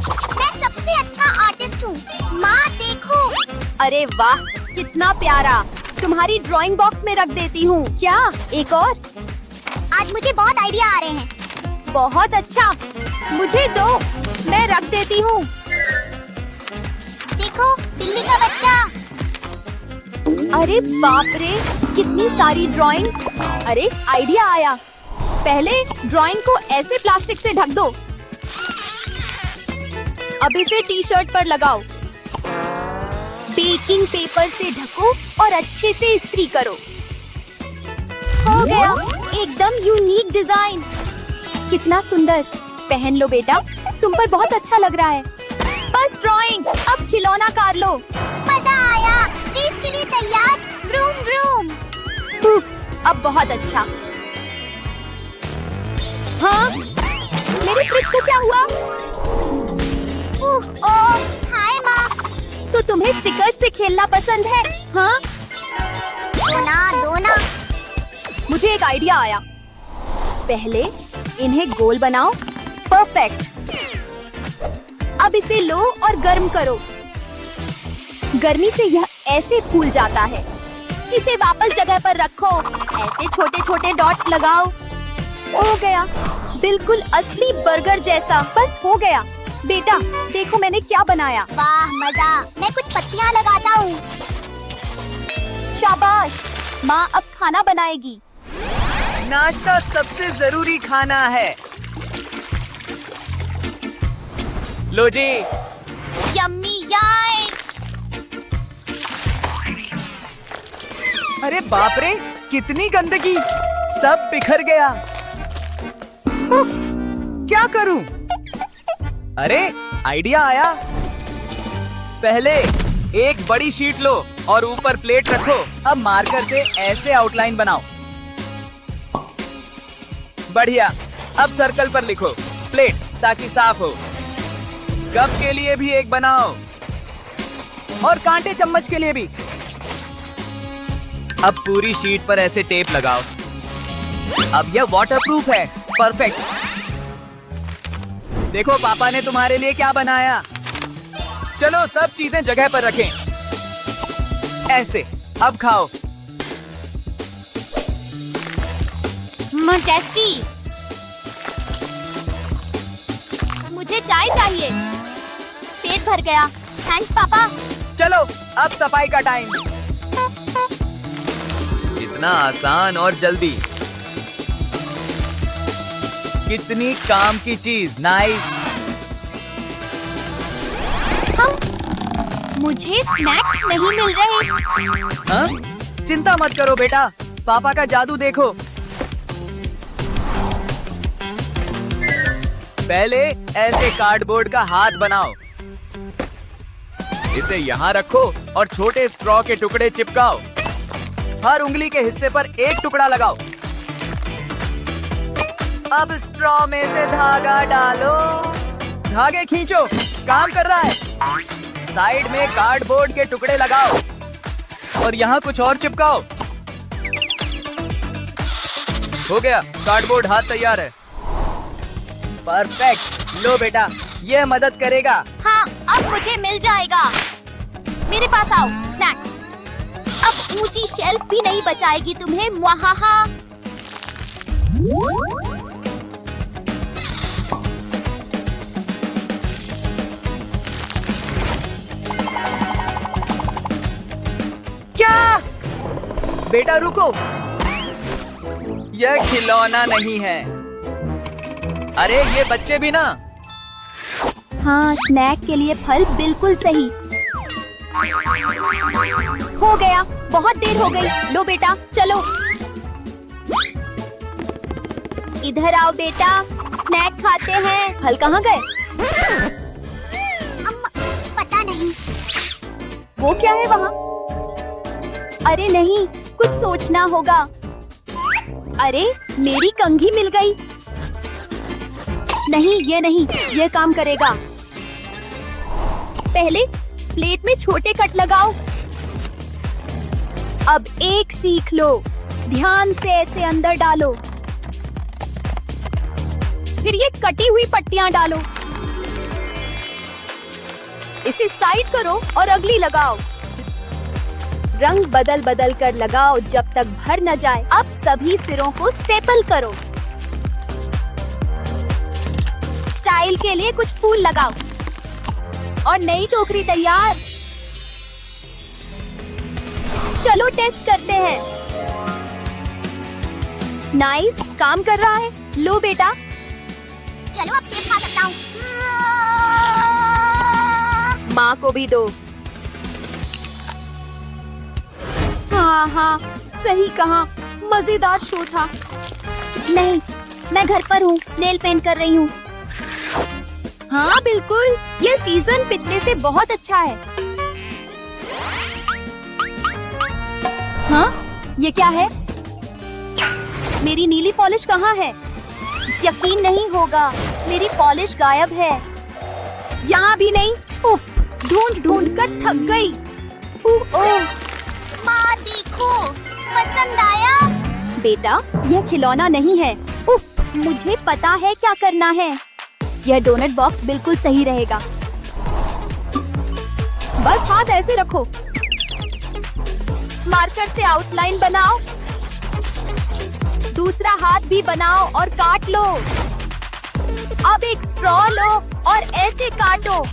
मैं सबसे अच्छा आर्टिस्ट हूँ। माँ देखो। अरे वाह, कितना प्यारा। तुम्हारी ड्राइंग बॉक्स में रख देती हूँ। क्या एक और? आज मुझे बहुत आइडिया आ रहे हैं। बहुत अच्छा, मुझे दो, मैं रख देती हूँ। देखो, बिल्ली का बच्चा। अरे बाप रे, कितनी सारी ड्राइंग्स। अरे आइडिया आया। पहले ड्राइंग को ऐसे प्लास्टिक से ढक दो। अब इसे टी शर्ट पर लगाओ। बेकिंग पेपर से ढको और अच्छे से इस्त्री करो। हो गया, एकदम यूनिक डिजाइन। कितना सुंदर। पहन लो बेटा, तुम पर बहुत अच्छा लग रहा है। बस ड्राइंग, अब खिलौना कार लो। मजा आया। रेस के लिए तैयार। Vroom vroom. उफ, अब बहुत अच्छा। हाँ, मेरे फ्रिज को क्या हुआ? हाय माँ। तो तुम्हें स्टिकर्स से खेलना पसंद है? हाँ? दो ना। मुझे एक आइडिया आया। पहले इन्हें गोल बनाओ। परफेक्ट। अब इसे लो और गर्म करो। गर्मी से यह ऐसे फूल जाता है। इसे वापस जगह पर रखो। ऐसे छोटे छोटे डॉट्स लगाओ। हो गया, बिल्कुल असली बर्गर जैसा। बस हो गया। बेटा देखो मैंने क्या बनाया। वाह मजा। मैं कुछ पत्तियाँ लगाता हूँ। शाबाश, माँ अब खाना बनाएगी। नाश्ता सबसे जरूरी खाना है। लो जी। यम्मी याय। अरे बाप रे, कितनी गंदगी। सब बिखर गया। उफ, क्या करूं? अरे आइडिया आया। पहले एक बड़ी शीट लो और ऊपर प्लेट रखो। अब मार्कर से ऐसे आउटलाइन बनाओ। बढ़िया। अब सर्कल पर लिखो प्लेट, ताकि साफ हो। कप के लिए भी एक बनाओ और कांटे चम्मच के लिए भी। अब पूरी शीट पर ऐसे टेप लगाओ। अब यह वाटरप्रूफ है। परफेक्ट। देखो पापा ने तुम्हारे लिए क्या बनाया। चलो सब चीजें जगह पर रखें। ऐसे। अब खाओ। टेस्टी। मुझे चाय चाहिए। पेट भर गया। थैंक्स पापा। चलो अब सफाई का टाइम। इतना आसान और जल्दी। कितनी काम की चीज। नाइस। मुझे स्नैक्स नहीं मिल रहे। हाँ? चिंता मत करो बेटा, पापा का जादू देखो। पहले ऐसे कार्डबोर्ड का हाथ बनाओ। इसे यहाँ रखो और छोटे स्ट्रॉ के टुकड़े चिपकाओ। हर उंगली के हिस्से पर एक टुकड़ा लगाओ। अब स्ट्रॉ में से धागा डालो। धागे खींचो। काम कर रहा है। साइड में कार्डबोर्ड के टुकड़े लगाओ और यहाँ कुछ और चिपकाओ। हो गया, कार्डबोर्ड हाथ तैयार है। परफेक्ट। लो बेटा, यह मदद करेगा। हाँ, अब मुझे मिल जाएगा। मेरे पास आओ, स्नैक्स। अब ऊंची शेल्फ भी नहीं बचाएगी तुम्हें। मुहाहा। क्या? बेटा रुको, यह खिलौना नहीं है। अरे ये बच्चे भी ना। हाँ, स्नैक के लिए फल बिल्कुल सही। हो गया, बहुत देर हो गई। लो बेटा, चलो। इधर आओ बेटा, स्नैक खाते हैं। फल कहाँ गए? पता नहीं। वो क्या है वहाँ? अरे नहीं, कुछ सोचना होगा। अरे मेरी कंघी मिल गई। नहीं, ये नहीं, ये काम करेगा। पहले प्लेट में छोटे कट लगाओ। अब एक सीख लो। ध्यान से ऐसे अंदर डालो। फिर ये कटी हुई पट्टियां डालो। इसे साइड करो और अगली लगाओ। रंग बदल बदल कर लगाओ जब तक भर न जाए। अब सभी सिरों को स्टेपल करो। स्टाइल के लिए कुछ फूल लगाओ और नई टोकरी तैयार। चलो टेस्ट करते हैं। नाइस, काम कर रहा है। लो बेटा। चलो अब सेब खा सकता हूँ। माँ को भी दो। हाँ, सही कहा। मजेदार शो था। नहीं, मैं घर पर हूँ, नेल पेंट कर रही हूँ। हाँ बिल्कुल, ये सीजन पिछले से बहुत अच्छा है। हाँ, ये क्या है? मेरी नीली पॉलिश कहाँ है? यकीन नहीं होगा, मेरी पॉलिश गायब है। यहाँ भी नहीं। उफ, ढूंढ ढूंढ कर थक गई। ओह, माँ देखो, पसंद आया? बेटा, यह खिलौना नहीं है। उफ, मुझे पता है क्या करना है। यह डोनट बॉक्स बिल्कुल सही रहेगा। बस हाथ ऐसे रखो। मार्कर से आउटलाइन बनाओ। दूसरा हाथ भी बनाओ और काट लो। अब एक स्ट्रॉ लो और ऐसे काटो।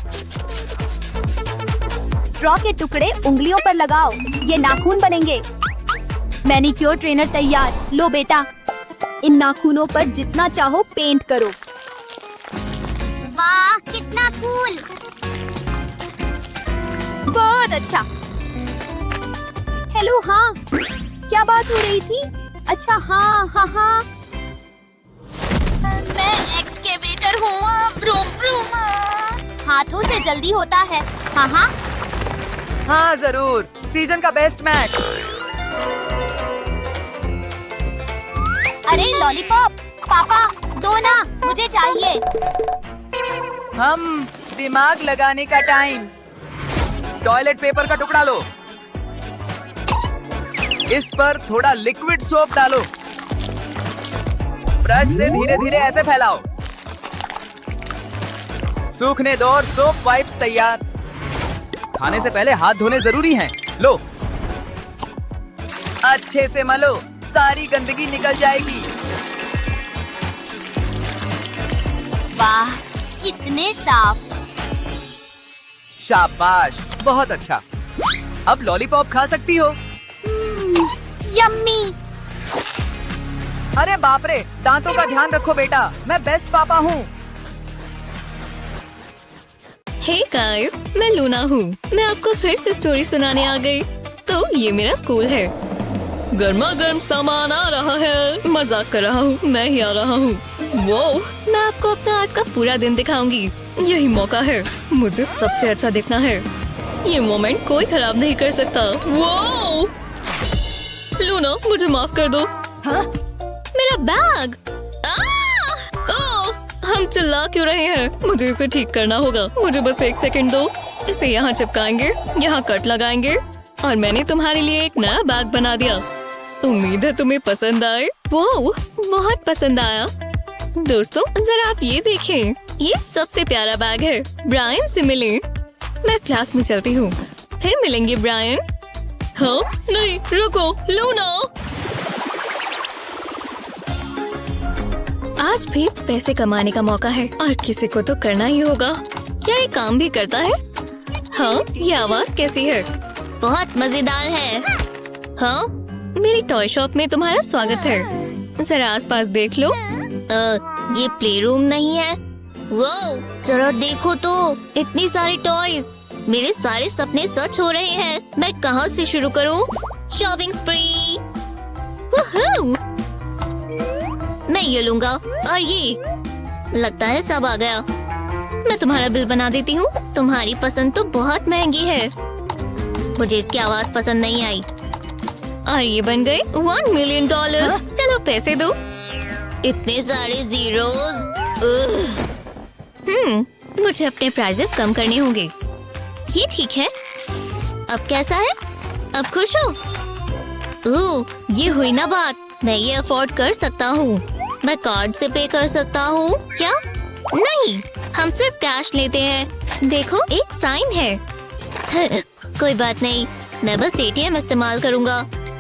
स्ट्रॉ के टुकड़े उंगलियों पर लगाओ, ये नाखून बनेंगे। मैनिक्योर ट्रेनर तैयार। लो बेटा, इन नाखूनों पर जितना चाहो पेंट करो। वाह, कितना कूल! बहुत अच्छा। हेलो, हाँ, क्या बात हो रही थी? अच्छा, हाँ। मैं एक्सकेवेटर हूँ। Vroom vroom. हाथों से जल्दी होता है। हाँ। हाँ जरूर, सीजन का बेस्ट मैच। अरे लॉलीपॉप, पापा दो ना, मुझे चाहिए। हम दिमाग लगाने का टाइम। टॉयलेट पेपर का टुकड़ा लो। इस पर थोड़ा लिक्विड सोप डालो। ब्रश से धीरे धीरे ऐसे फैलाओ। सूखने दो और सोप वाइप्स तैयार। खाने से पहले हाथ धोने जरूरी हैं। लो, अच्छे से मलो, सारी गंदगी निकल जाएगी। वाह, कितने साफ! शाबाश, बहुत अच्छा। अब लॉलीपॉप खा सकती हो। यम्मी! अरे बाप रे, दांतों का ध्यान रखो बेटा, मैं बेस्ट पापा हूँ। हे गाइस, मैं लूना हूँ। मैं आपको फिर से स्टोरी सुनाने आ गई। तो ये मेरा स्कूल है। गर्मा गर्म सामान आ रहा है। मजाक कर रहा हूँ, मैं ही आ रहा हूँ। वो, मैं आपको अपना आज का पूरा दिन दिखाऊंगी। यही मौका है, मुझे सबसे अच्छा दिखना है। ये मोमेंट कोई खराब नहीं कर सकता। वो लूना, मुझे माफ कर दो। हाँ? मेरा बैग! ओह, हम चिल्ला क्यों रहे हैं? मुझे इसे ठीक करना होगा। मुझे बस 1 सेकंड दो। इसे यहाँ चिपकाएंगे, यहाँ कट लगाएंगे और मैंने तुम्हारे लिए एक नया बैग बना दिया। उम्मीद है तुम्हें पसंद आए। वो बहुत पसंद आया। दोस्तों, जरा आप ये देखें, ये सबसे प्यारा बैग है। ब्रायन से मिले। मैं क्लास में चलती हूँ, फिर मिलेंगे ब्रायन। हाँ, नहीं, रुको, लूना। आज भी पैसे कमाने का मौका है और किसी को तो करना ही होगा। क्या ये काम भी करता है? हाँ, ये आवाज कैसी है? बहुत मजेदार है। हाँ, मेरी टॉय शॉप में तुम्हारा स्वागत है। जरा आसपास देख लो। ये प्ले रूम नहीं है। वो जरा देखो तो, इतनी सारी टॉयज। मेरे सारे सपने सच हो रहे हैं। मैं कहाँ से शुरू करूँ? शॉपिंग स्प्री। वूहू! मैं ये लूंगा और ये। लगता है सब आ गया। मैं तुम्हारा बिल बना देती हूँ। तुम्हारी पसंद तो बहुत महंगी है। मुझे इसकी आवाज पसंद नहीं आई। और ये बन गए $1 मिलियन। चलो पैसे दो। इतने सारे जीरोस। मुझे अपने प्राइजेस कम करने होंगे। ये ठीक है। अब कैसा है? अब खुश हो? ये हुई ना बात। मैं ये अफोर्ड कर सकता हूँ। मैं कार्ड से पे कर सकता हूँ क्या? नहीं, हम सिर्फ कैश लेते हैं। देखो एक साइन है। कोई बात नहीं, मैं बस एटीएम इस्तेमाल करूँगा।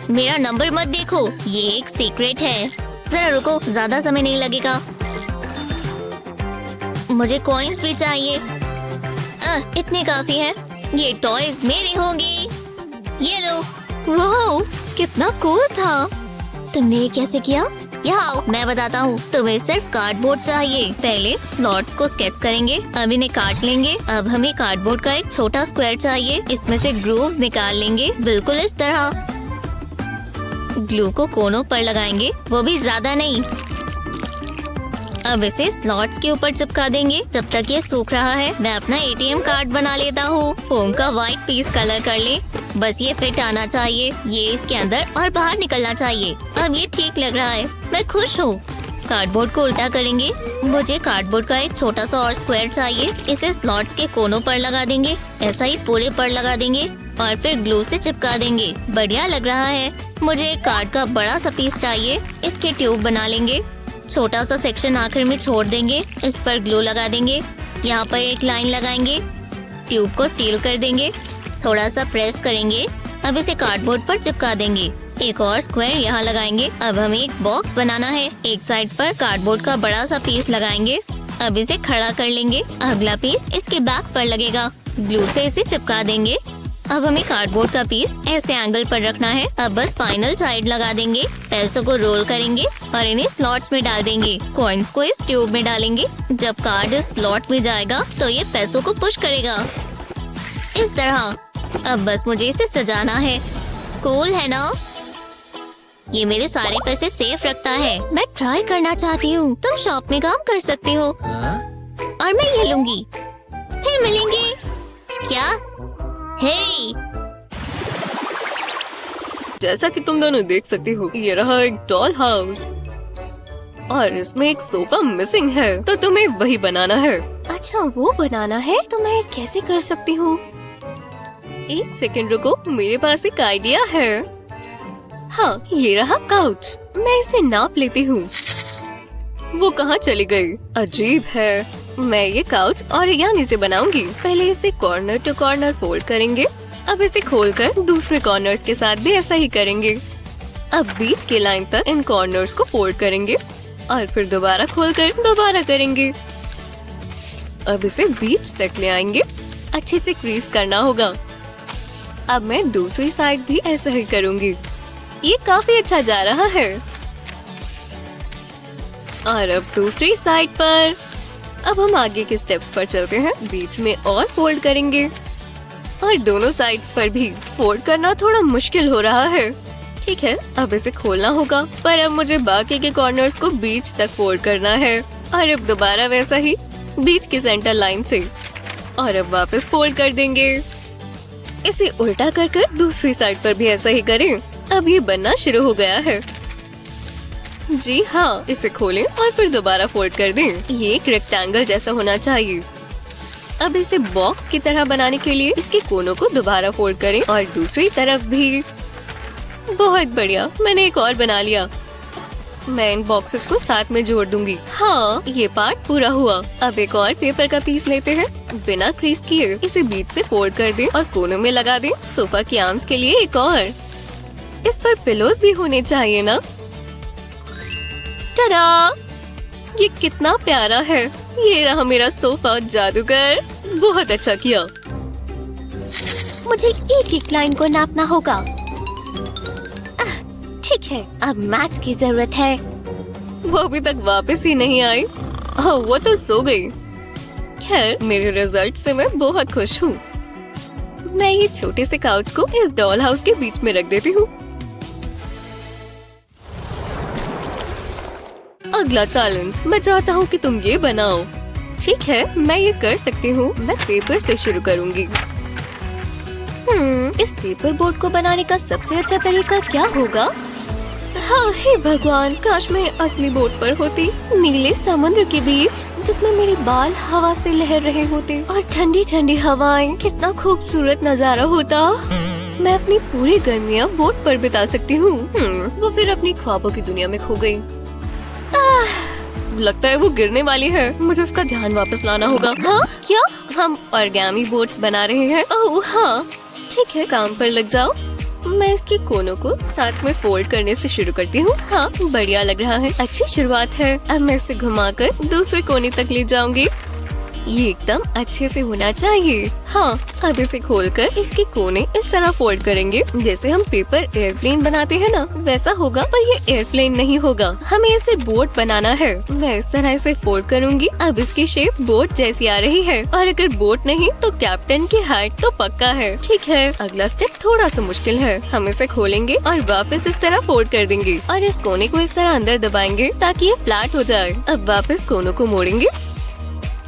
मेरा नंबर मत देखो, ये एक सीक्रेट है। जरा रुको, ज्यादा समय नहीं लगेगा। मुझे कॉइन्स भी चाहिए। इतने काफी है। ये टॉयज मेरे होंगे। ये लो। वाह, कितना कूल था। तुमने ये कैसे किया? यहाँ आओ, मैं बताता हूँ। तुम्हें सिर्फ कार्डबोर्ड चाहिए। पहले स्लॉट्स को स्केच करेंगे, अब इन्हें काट लेंगे। अब हमें कार्डबोर्ड का एक छोटा स्क्वायर चाहिए। इसमें से ग्रूव्स निकाल लेंगे, बिल्कुल इस तरह। ग्लू को कोनों पर लगाएंगे, वो भी ज्यादा नहीं। अब इसे स्लॉट्स के ऊपर चिपका देंगे। जब तक ये सूख रहा है, मैं अपना एटीएम कार्ड बना लेता हूँ। फोम का व्हाइट पीस कलर कर ले। बस ये फिट आना चाहिए। ये इसके अंदर और बाहर निकलना चाहिए। अब ये ठीक लग रहा है, मैं खुश हूँ। कार्डबोर्ड को उल्टा करेंगे। मुझे कार्डबोर्ड का एक छोटा सा और स्क्वायर चाहिए। इसे स्लॉट्स के कोनों पर लगा देंगे। ऐसा ही पूरे पर लगा देंगे और फिर ग्लू से चिपका देंगे। बढ़िया लग रहा है। मुझे एक कार्ड का बड़ा सा पीस चाहिए। इसके ट्यूब बना लेंगे। छोटा सा सेक्शन आखिर में छोड़ देंगे। इस पर ग्लू लगा देंगे। यहाँ पर एक लाइन लगाएंगे। ट्यूब को सील कर देंगे। थोड़ा सा प्रेस करेंगे। अब इसे कार्डबोर्ड पर चिपका देंगे। एक और स्क्वायर यहाँ लगाएंगे। अब हमें एक बॉक्स बनाना है। एक साइड पर कार्डबोर्ड का बड़ा सा पीस लगाएंगे। अब इसे खड़ा कर लेंगे। अगला पीस इसके बैक पर लगेगा। ग्लू से इसे चिपका देंगे। अब हमें कार्डबोर्ड का पीस ऐसे एंगल पर रखना है। अब बस फाइनल साइड लगा देंगे। पैसों को रोल करेंगे और इन्हें स्लॉट्स में डाल देंगे। कॉइन्स को इस ट्यूब में डालेंगे। जब कार्ड इस स्लॉट में जाएगा तो ये पैसों को पुश करेगा, इस तरह। अब बस मुझे इसे सजाना है। कूल है ना? ये मेरे सारे पैसे सेफ रखता है। मैं ट्राई करना चाहती हूँ। तुम शॉप में काम कर सकते हो और मैं ये लूंगी। फिर मिलेंगे। क्या? हे! जैसा कि तुम दोनों देख सकती हो, ये रहा एक डॉल हाउस और इसमें एक सोफा मिसिंग है, तो तुम्हें वही बनाना है। अच्छा, वो बनाना है तो मैं कैसे कर सकती हूँ? एक सेकंड रुको, मेरे पास एक आइडिया है। हाँ, ये रहा काउच। मैं इसे नाप लेती हूँ। वो कहाँ चली गई? अजीब है। मैं ये काउच ऑरिगामी से बनाऊंगी। पहले इसे कॉर्नर टू कॉर्नर फोल्ड करेंगे। अब इसे खोलकर दूसरे कॉर्नर्स के साथ भी ऐसा ही करेंगे। अब बीच के लाइन तक इन कॉर्नर्स को फोल्ड करेंगे और फिर दोबारा खोलकर दोबारा करेंगे। अब इसे बीच तक ले आएंगे। अच्छे से क्रीज करना होगा। अब मैं दूसरी साइड भी ऐसा ही करूंगी। ये काफी अच्छा जा रहा है। और अब दूसरी साइड पर। अब हम आगे के स्टेप्स पर चलते हैं। बीच में और फोल्ड करेंगे और दोनों साइड्स पर भी फोल्ड करना थोड़ा मुश्किल हो रहा है। ठीक है, अब इसे खोलना होगा, पर अब मुझे बाकी के कॉर्नर्स को बीच तक फोल्ड करना है और अब दोबारा वैसा ही बीच की सेंटर लाइन से और अब वापस फोल्ड कर देंगे। इसे उल्टा कर दूसरी साइड पर भी ऐसा ही करें। अब ये बनना शुरू हो गया है। जी हाँ, इसे खोलें और फिर दोबारा फोल्ड कर दें। ये एक रेक्टेंगल जैसा होना चाहिए। अब इसे बॉक्स की तरह बनाने के लिए इसके कोनों को दोबारा फोल्ड करें और दूसरी तरफ भी। बहुत बढ़िया, मैंने एक और बना लिया। मैं इन बॉक्सेस को साथ में जोड़ दूंगी। हाँ, ये पार्ट पूरा हुआ। अब एक और पेपर का पीस लेते हैं। बिना क्रीज किए इसे बीच से फोल्ड कर दें और कोनों में लगा दें। सोफा की आर्म्स के लिए एक और। इस पर पिलोज भी होने चाहिए ना? टडा! ये कितना प्यारा है। ये रहा मेरा सोफा। जादूगर, बहुत अच्छा किया। मुझे एक एक लाइन को नापना होगा। ठीक है, अब मैच की जरूरत है। वो अभी तक वापस ही नहीं आई। ओह, वो तो सो गई। खैर, मेरे रिजल्ट से मैं बहुत खुश हूँ। मैं ये छोटे से काउच को इस डॉल हाउस के बीच में रख देती हूँ। अगला चैलेंज, मैं चाहता हूँ कि तुम ये बनाओ। ठीक है, मैं ये कर सकती हूँ। मैं पेपर से शुरू करूँगी। इस पेपर बोर्ड को बनाने का सबसे अच्छा तरीका क्या होगा? हाँ, हे भगवान, काश मैं असली बोट पर होती, नीले समुद्र के बीच, जिसमें मेरे बाल हवा से लहर रहे होते और ठंडी ठंडी हवाएं। कितना खूबसूरत नजारा होता। मैं अपनी पूरी गर्मियाँ बोट पर बिता सकती हूँ। वो फिर अपनी ख्वाबों की दुनिया में खो गई। लगता है वो गिरने वाली है। मुझे उसका ध्यान वापस लाना होगा। हाँ क्या? हम ऑर्गेमी बोट्स बना रहे हैं। ओह हाँ ठीक है, काम पर लग जाओ। मैं इसके कोनों को साथ में फोल्ड करने से शुरू करती हूँ। हाँ बढ़िया लग रहा है, अच्छी शुरुआत है। अब मैं इसे घुमाकर दूसरे कोने तक ले जाऊंगी। ये एकदम अच्छे से होना चाहिए। हाँ अब इसे खोलकर इसके कोने इस तरह फोल्ड करेंगे जैसे हम पेपर एयरप्लेन बनाते हैं ना, वैसा होगा। पर ये एयरप्लेन नहीं होगा, हमें इसे बोट बनाना है। मैं इस तरह इसे फोल्ड करूंगी। अब इसकी शेप बोट जैसी आ रही है, और अगर बोट नहीं तो कैप्टन की हाइट तो पक्का है। ठीक है, अगला स्टेप थोड़ा सा मुश्किल है। हम इसे खोलेंगे और वापस इस तरह फोल्ड कर देंगे और इस कोने को इस तरह अंदर दबाएंगे ताकि ये फ्लैट हो जाए। अब वापस कोनों को मोड़ेंगे।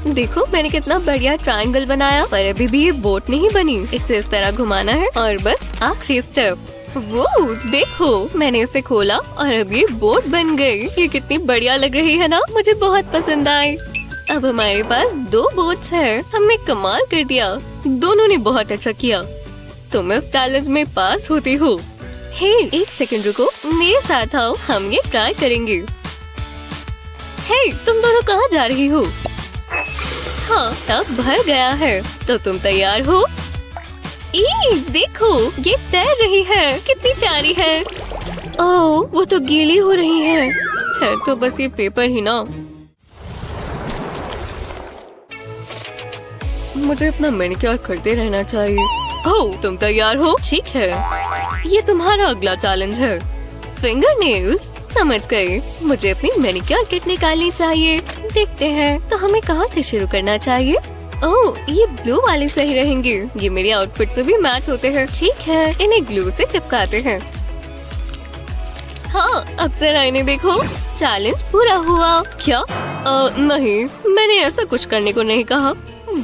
देखो मैंने कितना बढ़िया ट्रायंगल बनाया, पर अभी भी ये बोट नहीं बनी। इसे इस तरह घुमाना है और बस आखिरी स्टेप। वो देखो मैंने इसे खोला और अब ये बोट बन गई। ये कितनी बढ़िया लग रही है ना, मुझे बहुत पसंद आई। अब हमारे पास 2 बोट्स हैं। हमने कमाल कर दिया, दोनों ने बहुत अच्छा किया। तुम इस चैलेंज में पास होती हो। हे एक सेकंड रुको, मेरे साथ आओ, हम ये ट्राई करेंगे। हे तुम दोनों कहाँ जा रही हो? हाँ टब भर गया है, तो तुम तैयार हो? देखो ये तैर रही है, कितनी प्यारी है। ओह वो तो गीली हो रही है तो बस ये पेपर ही ना। मुझे अपना मैनिक्योर करते रहना चाहिए। ओह तुम तैयार हो? ठीक है, ये तुम्हारा अगला चैलेंज है। फिंगर नेल्स, समझ गए। मुझे अपनी मैनिक्योर किट निकालनी चाहिए। देखते हैं तो हमें कहाँ से शुरू करना चाहिए। ओह ये ब्लू वाले सही रहेंगे, ये मेरी आउटफिट से भी मैच होते हैं। ठीक है, इन्हें ग्लू से चिपकाते हैं। हाँ अब जरा इन्हें देखो, चैलेंज पूरा हुआ। क्या? नहीं, मैंने ऐसा कुछ करने को नहीं कहा।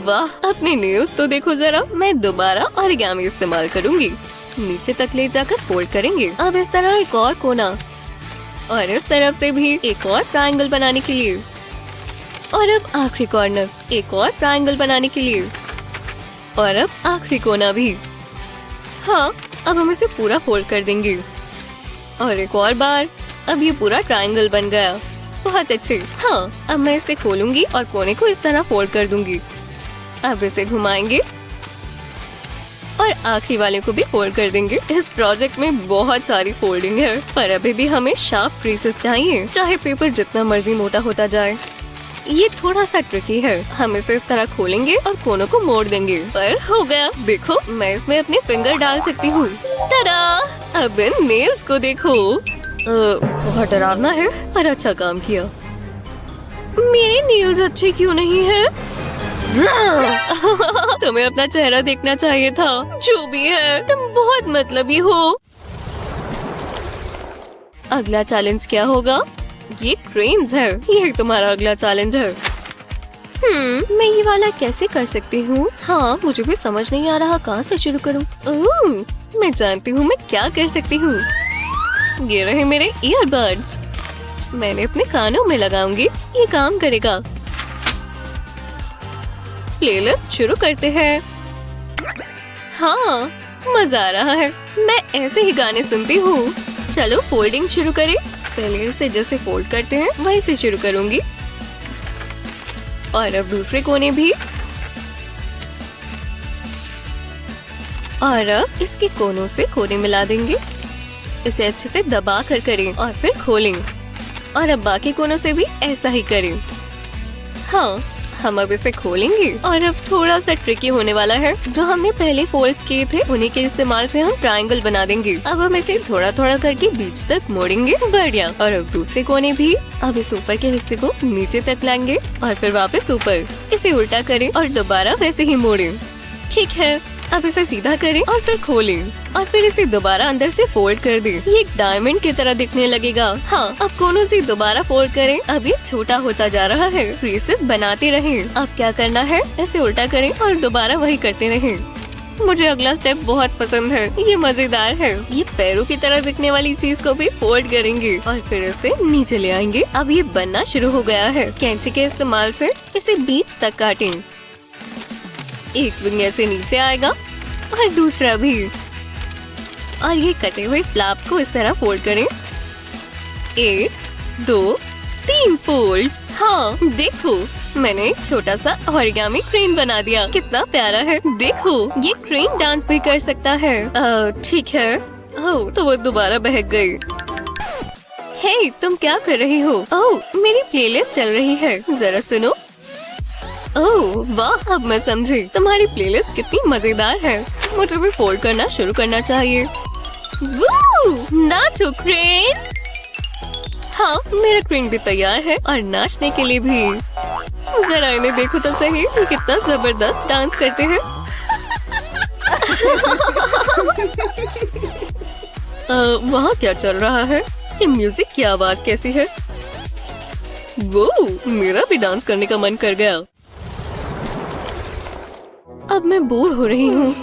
वाह अपने नेल्स तो देखो जरा। मैं दोबारा ऑरिगेमी इस्तेमाल करूंगी। नीचे तक ले जाकर फोल्ड करेंगे। अब इस तरह एक और कोना, और इस तरफ से भी एक और ट्रायंगल बनाने के लिए, और अब आखिरी कॉर्नर एक और ट्रायंगल बनाने के लिए, और अब आखिरी कोना भी। हाँ अब हम इसे पूरा फोल्ड कर देंगे, और एक और बार। अब ये पूरा ट्रायंगल बन गया, बहुत अच्छे। हाँ अब मैं इसे खोलूंगी और कोने को इस तरह फोल्ड कर दूंगी। अब इसे घुमाएंगे और आखिरी वाले को भी फोल्ड कर देंगे। इस प्रोजेक्ट में बहुत सारी फोल्डिंग है, पर अभी भी हमें शार्प क्रीसेस चाहिए, चाहे पेपर जितना मर्जी मोटा होता जाए। ये थोड़ा सा ट्रिकी है। हम इसे इस तरह खोलेंगे और कोनों को मोड़ देंगे। पर हो गया, देखो मैं इसमें अपने फिंगर डाल सकती हूँ। टाडा! अब इन नेल्स को देखो, बहुत डरावना है पर अच्छा काम किया। मेरे नेल्स अच्छे क्यों नहीं है? तुम्हें अपना चेहरा देखना चाहिए था। जो भी है, तुम बहुत मतलबी हो। अगला चैलेंज क्या होगा? ये क्रेन्स है। ये तुम्हारा अगला चैलेंज है। मैं ये वाला कैसे कर सकती हूँ? हाँ मुझे भी समझ नहीं आ रहा कहाँ से शुरू करूँ। मैं जानती हूँ मैं क्या कर सकती हूँ। ये रहे मेरे ईयरबड्स, मैंने अपने कानों में लगाऊंगी, ये काम करेगा। प्लेलिस्ट शुरू करते हैं। हाँ मजा आ रहा है, मैं ऐसे ही गाने सुनती हूँ। चलो फोल्डिंग शुरू करें। पहले इसे जैसे फोल्ड करते हैं वहीं से शुरू करूंगी, और अब दूसरे कोने भी, और अब इसके कोनों से कोने मिला देंगे। इसे अच्छे से दबा कर करें और फिर खोलें, और अब बाकी कोनों से भी ऐसा ही करें। हाँ हम अब इसे खोलेंगे, और अब थोड़ा सा ट्रिकी होने वाला है। जो हमने पहले फोल्ड्स किए थे उन्हीं के इस्तेमाल से हम ट्रायंगल बना देंगे। अब हम इसे थोड़ा थोड़ा करके बीच तक मोड़ेंगे। बढ़िया। और अब दूसरे कोने भी। अब इस ऊपर के हिस्से को नीचे तक लाएंगे और फिर वापस ऊपर। इसे उल्टा करें और दोबारा वैसे ही मोड़ें। ठीक है, अब इसे सीधा करें और फिर खोलें, और फिर इसे दोबारा अंदर से फोल्ड कर दें। ये एक डायमंड की तरह दिखने लगेगा। हाँ अब कोनों से दोबारा फोल्ड करें। अब ये छोटा होता जा रहा है। क्रीसेस बनाते रहें। अब क्या करना है, इसे उल्टा करें और दोबारा वही करते रहें। मुझे अगला स्टेप बहुत पसंद है, ये मजेदार है। ये पैरों की तरह दिखने वाली चीज को भी फोल्ड करेंगे और फिर इसे नीचे ले आएंगे। अब ये बनना शुरू हो गया है। कैंची के इस्तेमाल से इसे बीच तक काटें। एक विंग ऐसे नीचे आएगा और दूसरा भी, और ये कटे हुए फ्लैप्स को इस तरह फोल्ड करें। 1 2 3 फोल्ड्स। हाँ देखो, मैंने एक छोटा सा ओरिगामी क्रेन बना दिया। कितना प्यारा है। देखो, ये क्रेन डांस भी कर सकता है। ठीक है। ओह, तो वो दोबारा बहक गई। हे, तुम क्या कर रही हो? ओह, मेरी प्लेलिस्ट चल रही है, जरा सुनो। ओह वाह, अब मैं समझी। तुम्हारी प्लेलिस्ट कितनी मजेदार है। मुझे भी फोल्ड करना शुरू करना चाहिए। वू, नाचो क्रेन। हाँ, मेरा क्रेन भी तैयार है और नाचने के लिए भी। जरा इन्हें देखो तो सही, ये कितना जबरदस्त डांस करते हैं। वहाँ क्या चल रहा है? ये म्यूजिक की आवाज कैसी है? वो, मेरा भी डांस करने का मन कर गया। अब मैं बोर हो रही हूँ।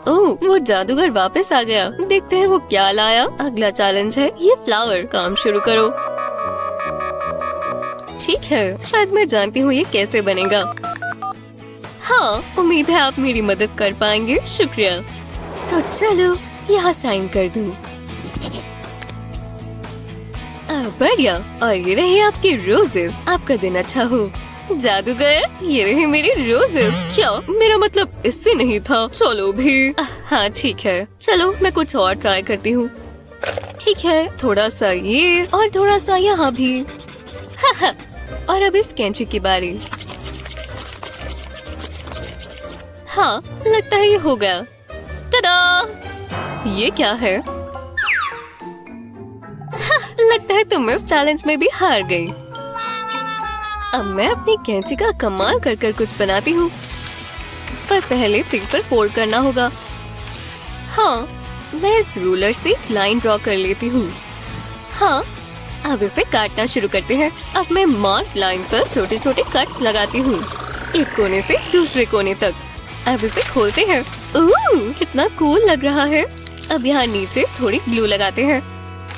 ओह, वो जादूगर वापस आ गया। देखते हैं वो क्या लाया। अगला चैलेंज है ये फ्लावर। काम शुरू करो। ठीक है, शायद मैं जानती हूँ ये कैसे बनेगा। हाँ, उम्मीद है आप मेरी मदद कर पाएंगे। शुक्रिया। तो चलो यहाँ साइन कर दूँ। बढ़िया। और ये रहे आपके रोजेस। आपका दिन अच्छा हो। जादूगर, ये रहे मेरे रोजेस। क्या? मेरा मतलब इससे नहीं था। चलो भी। हाँ ठीक है, चलो मैं कुछ और ट्राई करती हूँ। ठीक है, थोड़ा सा ये और थोड़ा सा यहाँ भी। और अब इस कैंची की बारी। हाँ, लगता है ये हो गया। टडा! ये क्या है? लगता है तुम इस चैलेंज में भी हार गई। अब मैं अपनी कैंची का कमाल कर कर कुछ बनाती हूँ, पर पहले पेपर फोल्ड करना होगा। हाँ, मैं इस रूलर से लाइन ड्रॉ कर लेती हूँ। हाँ, अब इसे काटना शुरू करते हैं। अब मैं मार्क लाइन पर छोटे छोटे कट्स लगाती हूँ, एक कोने से दूसरे कोने तक। अब इसे खोलते हैं। ओह, कितना कूल लग रहा है। अब यहाँ नीचे थोड़ी ग्लू लगाते हैं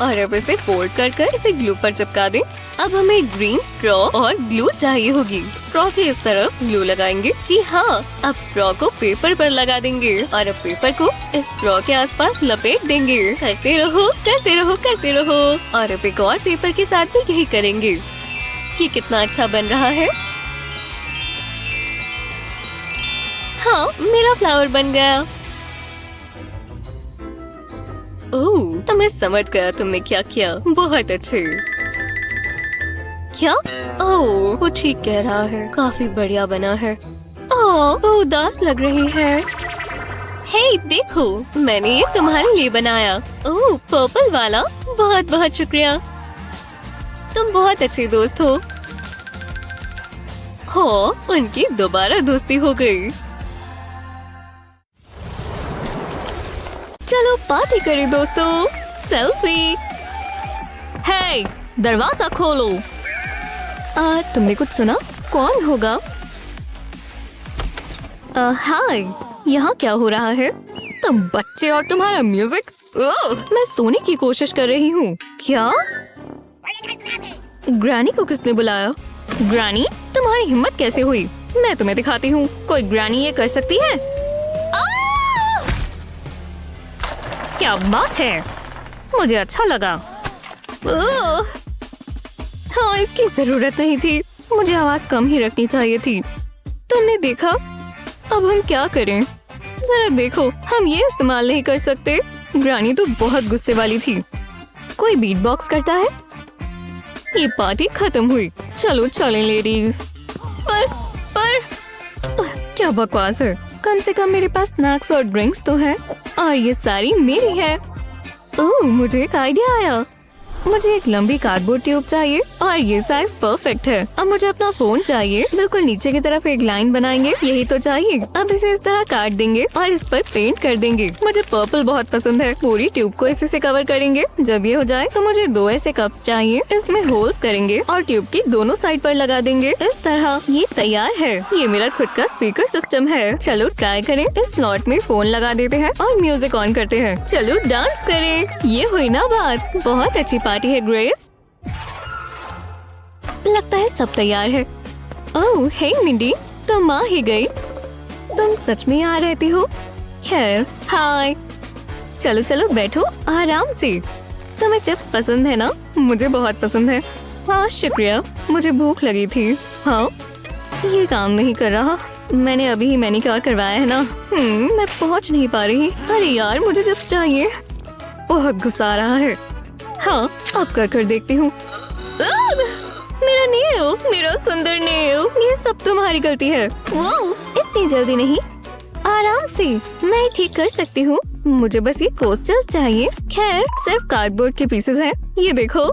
और अब इसे फोल्ड कर कर इसे ग्लू पर चिपका दें। अब हमें ग्रीन स्ट्रॉ और ग्लू चाहिए होगी। स्ट्रॉ के इस तरफ ग्लू लगाएंगे। जी हाँ, अब स्ट्रॉ को पेपर पर लगा देंगे और अब पेपर को इस स्ट्रॉ के आसपास लपेट देंगे। करते रहो, करते रहो, करते रहो। और अब एक और पेपर के साथ भी यही करेंगे। ये कितना अच्छा बन रहा है। हाँ, मेरा फ्लावर बन गया। ओह, तो मैं समझ गया तुमने क्या किया। बहुत अच्छे। क्या? ओह, वो ठीक कह रहा है। काफी बढ़िया बना है। ओह, वो उदास लग रही है। हे, देखो, मैंने ये तुम्हारे लिए बनाया। ओह, पर्पल वाला। बहुत बहुत शुक्रिया। तुम बहुत अच्छे दोस्त हो। हाँ, उनकी दोबारा दोस्ती हो गई। चलो पार्टी करें दोस्तों। सेल्फी। हे, दरवाजा खोलो। तुमने कुछ सुना? कौन होगा? हाय, यहाँ क्या हो रहा है? तुम बच्चे और तुम्हारा म्यूजिक। मैं सोने की कोशिश कर रही हूँ। क्या? ग्रैनी को किसने बुलाया? ग्रैनी, तुम्हारी हिम्मत कैसे हुई? मैं तुम्हें दिखाती हूँ। कोई ग्रैनी ये कर सकती है? क्या बात है, मुझे अच्छा लगा। हाँ, इसकी जरूरत नहीं थी। मुझे आवाज कम ही रखनी चाहिए थी। तुमने देखा? अब हम क्या करें? जरा देखो, हम ये इस्तेमाल नहीं कर सकते। ग्रानी तो बहुत गुस्से वाली थी। कोई बीट बॉक्स करता है? ये पार्टी खत्म हुई। चलो चलें लेडीज। पर क्या बकवास है। कम से कम मेरे पास स्नैक्स और ड्रिंक्स तो है और ये सारी मेरी है। ओह, मुझे एक आइडिया आया। मुझे एक लंबी कार्डबोर्ड ट्यूब चाहिए और ये साइज परफेक्ट है। अब मुझे अपना फोन चाहिए। बिल्कुल नीचे की तरफ एक लाइन बनाएंगे। यही तो चाहिए। अब इसे इस तरह काट देंगे और इस पर पेंट कर देंगे। मुझे पर्पल बहुत पसंद है। पूरी ट्यूब को इसी से कवर करेंगे। जब ये हो जाए तो मुझे 2 ऐसे कप्स चाहिए। इसमें होल्स करेंगे और ट्यूब की दोनों साइड पर लगा देंगे। इस तरह ये तैयार है। ये मेरा खुद का स्पीकर सिस्टम है। चलो ट्राई करें। इस स्लॉट में फोन लगा देते हैं और म्यूजिक ऑन करते हैं। चलो डांस करें। ये हुई ना बात। बहुत अच्छी पार्टी है ग्रेस। लगता है सब तैयार है। ओह, हे मिंडी, तुम आ ही गई। तुम सच में यहाँ रहती हो? खैर, हाय। चलो चलो बैठो आराम से। तुम्हें चिप्स पसंद है ना? मुझे बहुत पसंद है। हाँ शुक्रिया, मुझे भूख लगी थी। हाँ, ये काम नहीं कर रहा। मैंने अभी ही मैनिक्योर करवाया है ना। मैं पहुँच नहीं पा रही। अरे यार, मुझे चिप्स चाहिए। बहुत गुस्सा आ रहा है। हाँ, अब कर देखती हूँ। मेरा नेल, मेरा सुंदर नेल, ये सब तुम्हारी गलती है। वो इतनी जल्दी नहीं, आराम से, मैं ठीक कर सकती हूँ। मुझे बस ये कोस्टर्स चाहिए। खैर, सिर्फ कार्डबोर्ड के पीसेस हैं। ये देखो,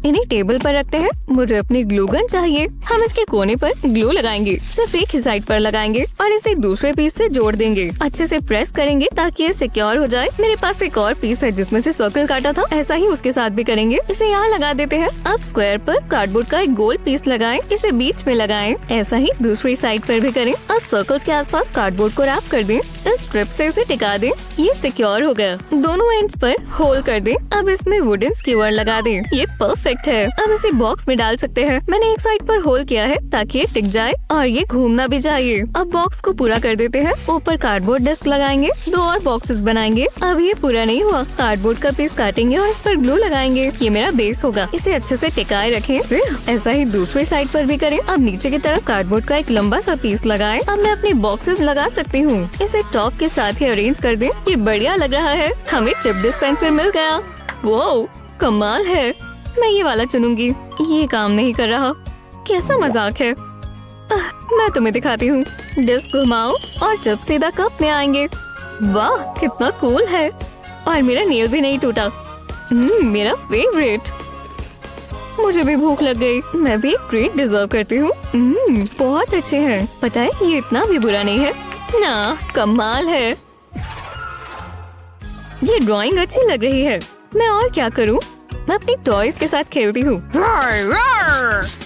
इन्हें टेबल पर रखते हैं। मुझे अपनी ग्लू गन चाहिए। हम इसके कोने पर ग्लू लगाएंगे, सिर्फ एक ही साइड पर लगाएंगे और इसे दूसरे पीस से जोड़ देंगे। अच्छे से प्रेस करेंगे ताकि ये सिक्योर हो जाए। मेरे पास एक और पीस है जिसमें से सर्कल काटा था, ऐसा ही उसके साथ भी करेंगे। इसे यहाँ लगा देते हैं। अब स्क्वायर पर कार्डबोर्ड का एक गोल पीस लगाएं, इसे बीच में लगाएं। ऐसा ही दूसरी साइड पर भी करें। अब सर्कल्स के आसपास कार्डबोर्ड को रैप कर दें। इस स्ट्रिप से इसे टिका दें। ये सिक्योर हो गया। दोनों एंड्स पर होल कर दें। अब इसमें वुडन स्क्यूअर लगा दें। ये परफेक्ट है। अब इसे बॉक्स में डाल सकते हैं। मैंने एक साइड पर होल किया है ताकि ये टिक जाए और ये घूमना भी चाहिए। अब बॉक्स को पूरा कर देते हैं। ऊपर कार्डबोर्ड डिस्क लगाएंगे। 2 और बॉक्सेस बनाएंगे। अब ये पूरा नहीं हुआ, कार्डबोर्ड का पीस काटेंगे और इस पर ग्लू लगाएंगे। ये मेरा बेस होगा। इसे अच्छे से टिकाए रखें। ऐसा ही दूसरी साइड पर भी करें। अब नीचे की तरफ कार्डबोर्ड का एक लंबा सा पीस लगाएं। अब मैं अपनी बॉक्सेस लगा सकती हूँ। इसे टॉप के साथ ही अरेंज कर दें। ये बढ़िया लग रहा है। हमें चिप डिस्पेंसर मिल गया। वो कमाल है। मैं ये वाला चुनूंगी। ये काम नहीं कर रहा। कैसा मजाक है। मैं तुम्हें दिखाती हूँ। डिस्क घुमाओ और चिप सीधा कप में आएंगे। वाह, कितना कूल है। और मेरा नेल भी नहीं टूटा। मेरा फेवरेट। मुझे भी भूख लग गई। मैं भी एक ट्रीट डिजर्व करती हूँ। बहुत अच्छे हैं। पता है, ये इतना भी बुरा नहीं है ना। कमाल है। ये ड्राइंग अच्छी लग रही है। मैं और क्या करूँ? मैं अपनी टॉयज के साथ खेलती हूँ।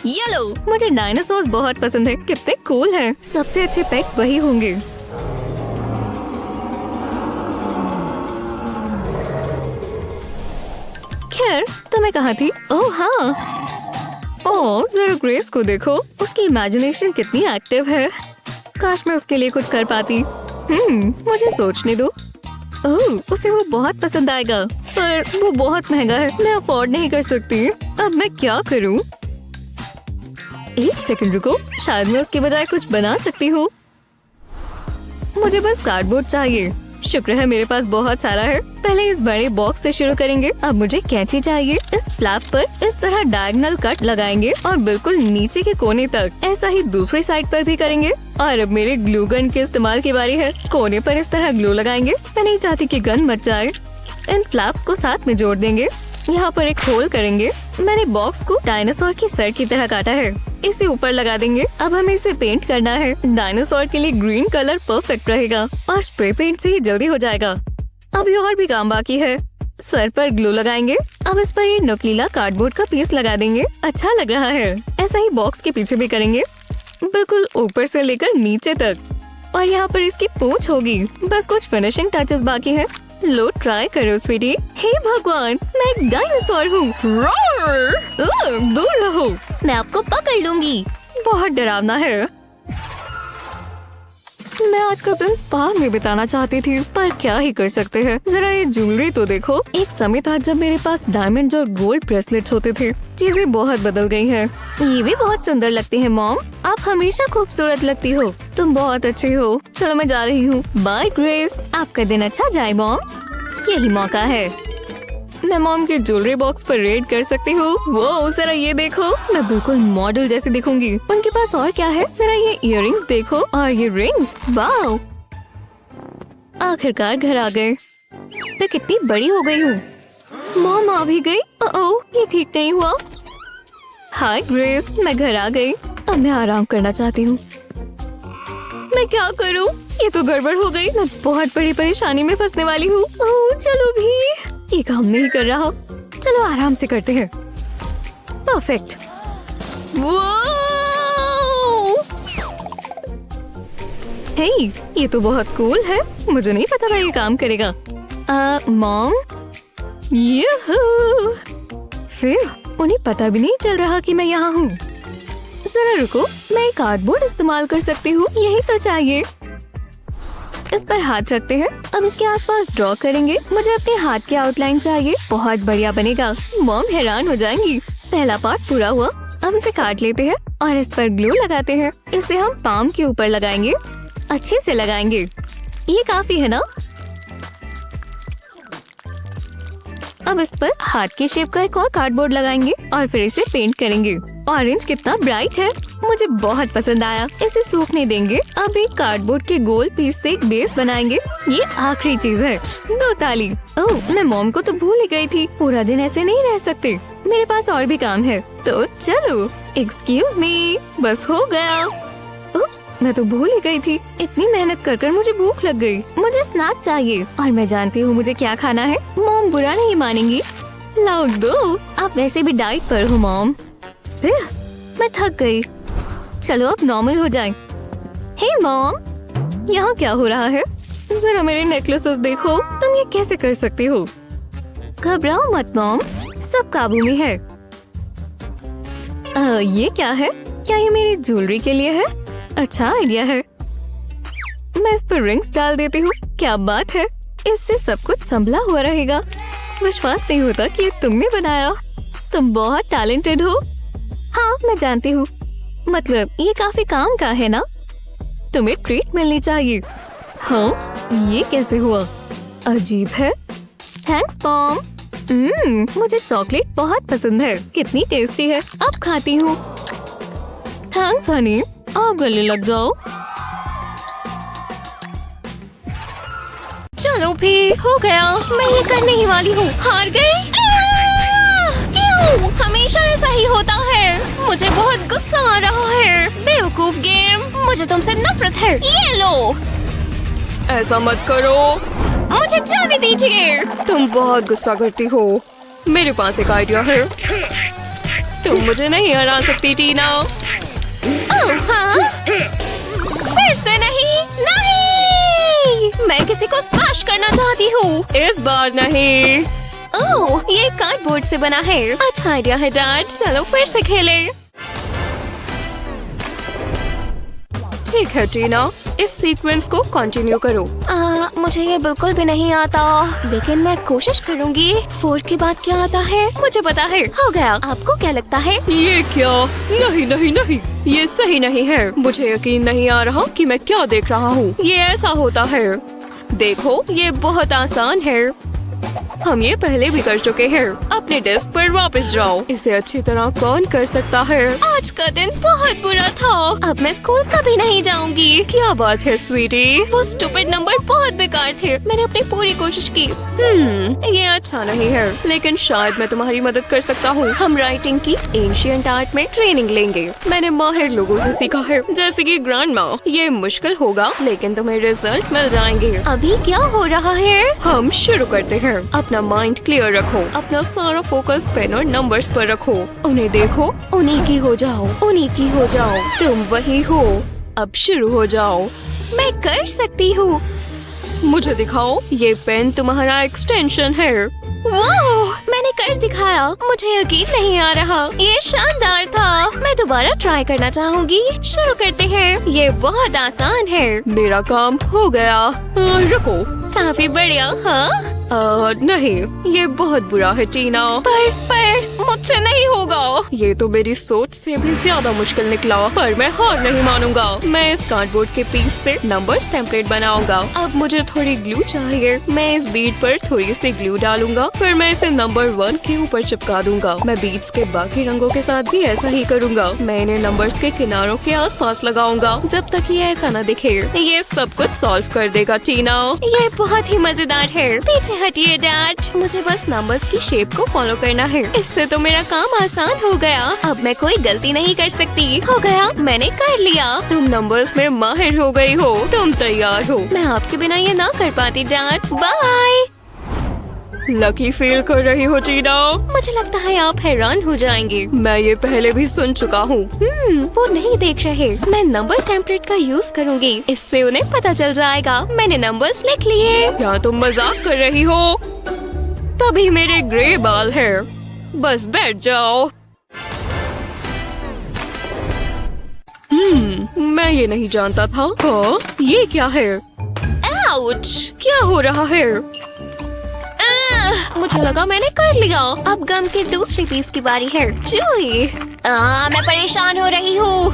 ये लो, मुझे डायनासोर्स बहुत पसंद है। कितने कूल हैं। सबसे अच्छे पेट वही होंगे। खैर, तुम्हें कहाँ थी? ओह हाँ। ओह, जरा ग्रेस को देखो। उसकी इमेजिनेशन कितनी एक्टिव है। काश मैं उसके लिए कुछ कर पाती। मुझे सोचने दो। ओह, उसे वो बहुत पसंद आएगा, पर वो बहुत महंगा है। मैं अफोर्ड नहीं कर सकती। अब मैं क्या करूं? एक सेकंड रुको, शायद मैं उसके बजाय कुछ बना सकती हूँ। मुझे बस कार्डबोर्ड चाहिए। शुक्र है मेरे पास बहुत सारा है। पहले इस बड़े बॉक्स से शुरू करेंगे। अब मुझे कैंची चाहिए। इस फ्लैप पर इस तरह डायगोनल कट लगाएंगे और बिल्कुल नीचे के कोने तक। ऐसा ही दूसरी साइड पर भी करेंगे। और अब मेरे ग्लू गन के इस्तेमाल की बारी है। कोने पर इस तरह ग्लू लगाएंगे। मैं नहीं चाहती कि गन मच जाए। इन फ्लैप्स को साथ में जोड़ देंगे। यहाँ पर एक होल करेंगे। मैंने बॉक्स को डायनासोर की सर की तरह काटा है। इसे ऊपर लगा देंगे। अब हमें इसे पेंट करना है। डायनासोर के लिए ग्रीन कलर परफेक्ट रहेगा और स्प्रे पेंट से ही जल्दी हो जाएगा। अभी और भी काम बाकी है। सर पर ग्लू लगाएंगे। अब इस पर ये नुकीला कार्डबोर्ड का पीस लगा देंगे। अच्छा लग रहा है। ऐसा ही बॉक्स के पीछे भी करेंगे, बिल्कुल ऊपर से लेकर नीचे तक। और यहाँ पर इसकी पूंछ होगी। बस कुछ फिनिशिंग टचेस बाकी है। लो, ट्राई करो स्वीटी। हे भगवान, मैं एक डायनासोर हूँ। दूर रहो, मैं आपको पकड़ लूंगी। बहुत डरावना है। मैं आज का दिन स्पा में बिताना चाहती थी, पर क्या ही कर सकते हैं। जरा ये ज्वेलरी तो देखो। एक समय था जब मेरे पास डायमंड और गोल्ड ब्रेसलेट्स होते थे। चीजें बहुत बदल गई हैं। ये भी बहुत सुंदर लगती है मॉम। आप हमेशा खूबसूरत लगती हो। तुम बहुत अच्छी हो। चलो मैं जा रही हूँ। Bye Grace. आपका दिन अच्छा जाए मॉम। यही मौका है। मैं मॉम के ज्वेलरी बॉक्स पर रेड कर सकती हूँ। वो जरा ये देखो, मैं बिल्कुल मॉडल जैसी दिखूंगी। उनके पास और क्या है? जरा ये इयररिंग्स देखो और ये रिंग्स। वाओ, आखिरकार घर आ गए। मैं कितनी बड़ी हो गई हूँ। मॉम आ भी गई। ओह, ये ठीक नहीं हुआ। हाय ग्रेस, मैं घर आ गई। अब मैं आराम करना चाहती हूँ। मैं क्या करूँ? ये तो गड़बड़ हो गई। मैं बहुत बड़ी परेशानी में फंसने वाली हूँ। ओह, चलो भी, ये काम नहीं कर रहा। चलो आराम से करते हैं। परफेक्ट। हे, ये तो बहुत कूल है। मुझे नहीं पता था ये काम करेगा। मॉम, यूहू। फिर उन्हें पता भी नहीं चल रहा कि मैं यहाँ हूँ। जरा रुको, मैं एक कार्डबोर्ड इस्तेमाल कर सकती हूँ। यही तो चाहिए। इस पर हाथ रखते हैं। अब इसके आसपास ड्रॉ करेंगे। मुझे अपने हाथ की आउटलाइन चाहिए। बहुत बढ़िया बनेगा। मॉम हैरान हो जाएंगी। पहला पार्ट पूरा हुआ। अब इसे काट लेते हैं और इस पर ग्लू लगाते हैं। इसे हम पाम के ऊपर लगाएंगे। अच्छे से लगाएंगे। ये काफी है ना? अब इस पर हाथ की शेप का एक और कार्डबोर्ड लगाएंगे और फिर इसे पेंट करेंगे। ऑरेंज कितना ब्राइट है, मुझे बहुत पसंद आया। इसे सूखने देंगे। अब एक कार्डबोर्ड के गोल पीस से एक बेस बनाएंगे। ये आखिरी चीज है। 2 ताली। ओह, मैं मॉम को तो भूल ही गई थी। पूरा दिन ऐसे नहीं रह सकते। मेरे पास और भी काम है, तो चलो। एक्सक्यूज मी, बस हो गया। उप्स, मैं तो भूल ही गई थी। इतनी मेहनत कर मुझे भूख लग गई। मुझे स्नैक चाहिए और मैं जानती हूँ मुझे क्या खाना है। मॉम बुरा नहीं मानेंगी। लाओ दो। आप वैसे भी डाइट पर हो मॉम। मैं थक गई। चलो अब नॉर्मल हो जाए। हे मॉम, यहाँ क्या हो रहा है? जरा मेरे नेकलेसेस देखो। तुम ये कैसे कर सकती हो? घबराओ मत मॉम, सब काबू में है। ये क्या है? क्या ये मेरी ज्वेलरी के लिए है? अच्छा आइडिया है। मैं इस पर रिंग्स डाल देती हूँ। क्या बात है, इससे सब कुछ संभला हुआ रहेगा। विश्वास नहीं होता कि ये तुमने बनाया। तुम बहुत टैलेंटेड हो। हाँ, मैं जानती हूँ। मतलब ये काफी काम का है ना? तुम्हें ट्रीट मिलनी चाहिए। हाँ, ये कैसे हुआ? अजीब है। Thanks mom. मुझे चॉकलेट बहुत पसंद है। कितनी टेस्टी है। अब खाती हूँ। थैंक्स हनी। आओ गले लग जाओ। चलो फिर हो गया। मैं ये करने ही वाली हूँ। हार गई। क्यों? हमेशा ऐसा ही होता है। मुझे बहुत गुस्सा आ रहा है। बेवकूफ गेम, मुझे तुमसे नफरत है। ये लो। ऐसा मत करो। मुझे जाने दीजिए। तुम बहुत गुस्सा करती हो। मेरे पास एक आइडिया है। तुम मुझे नहीं हरा सकती टीना। ओह हाँ? फिर से नहीं। नहीं, मैं किसी को स्मैश करना चाहती हूँ। इस बार नहीं। ओह, ये कार्डबोर्ड से बना है। अच्छा आइडिया है डैड। चलो फिर से खेलें। ठीक है टीना, इस सीक्वेंस को कंटिन्यू करो। मुझे ये बिल्कुल भी नहीं आता, लेकिन मैं कोशिश करूंगी। 4 के बाद क्या आता है? मुझे पता है। हो गया। आपको क्या लगता है? ये क्या? नहीं नहीं नहीं, ये सही नहीं है। मुझे यकीन नहीं आ रहा कि मैं क्या देख रहा हूँ। ये ऐसा होता है। देखो, ये बहुत आसान है। हम ये पहले भी कर चुके हैं। अपने डेस्क पर वापस जाओ। इसे अच्छी तरह कौन कर सकता है? आज का दिन बहुत बुरा था। अब मैं स्कूल कभी नहीं जाऊंगी। क्या बात है स्वीटी? वो स्टूपिड नंबर बहुत बेकार थे। मैंने अपनी पूरी कोशिश की। ये अच्छा नहीं है, लेकिन शायद मैं तुम्हारी मदद कर सकता हूँ। हम राइटिंग की एंशिएंट आर्ट में ट्रेनिंग लेंगे। मैंने माहिर लोगों से सीखा है, जैसे कि ग्रैंडमा। ये मुश्किल होगा, लेकिन तुम्हें रिजल्ट मिल जाएंगे। अभी क्या हो रहा है? हम शुरू करते हैं। अपना माइंड क्लियर रखो। अपना सारा फोकस पेन और नंबर्स पर रखो। उन्हें देखो। उन्हीं की हो जाओ। उन्हीं की हो जाओ। तुम वही हो। अब शुरू हो जाओ। मैं कर सकती हूँ। मुझे दिखाओ। ये पेन तुम्हारा एक्सटेंशन है। वाह, मैंने कर दिखाया। मुझे यकीन नहीं आ रहा। ये शानदार था। मैं दोबारा ट्राई करना चाहूंगी। शुरू करते हैं। ये बहुत आसान है। मेरा काम हो गया। रुको। काफी बढ़िया। हाँ? नहीं, ये बहुत बुरा है टीना। पर मुझसे नहीं होगा। ये तो मेरी सोच से भी ज्यादा मुश्किल निकला। पर मैं हार नहीं मानूंगा। मैं इस कार्डबोर्ड के पीस से नंबर्स टेम्पलेट बनाऊंगा। अब मुझे थोड़ी ग्लू चाहिए। मैं इस बीड पर थोड़ी सी ग्लू डालूंगा। फिर मैं इसे नंबर 1 के ऊपर चिपका दूंगा। मैं बीड्स के बाकी रंगों के साथ भी ऐसा ही करूंगा। मैं इन्हें नंबर्स के किनारों के आसपास लगाऊंगा, जब तक ये ऐसा न दिखे। ये सब कुछ सॉल्व कर देगा टीना। ये बहुत ही मजेदार है। पीछे हटिए डैड। मुझे बस नंबर्स की शेप को फॉलो करना है। इससे तो मेरा काम आसान हो गया। अब मैं कोई गलती नहीं कर सकती। हो गया, मैंने कर लिया। तुम नंबर्स में माहिर हो गई हो। तुम तैयार हो। मैं आपके बिना ये ना कर पाती डैड। बाय। लकी फील कर रही हो टीना। मुझे लगता है आप हैरान हो जाएंगे। मैं ये पहले भी सुन चुका हूँ। वो नहीं देख रहे। मैं नंबर टेम्पलेट का यूज करूँगी। इससे उन्हें पता चल जाएगा मैंने नंबर्स लिख लिए। क्या तुम मजाक कर रही हो? तभी मेरे ग्रे बाल है। बस बैठ जाओ। मैं ये नहीं जानता था। ये क्या है? आउच! क्या हो रहा है? मुझे लगा मैंने कर लिया। अब गम के दूसरी पीस की बारी है। जूही, मैं परेशान हो रही हूँ।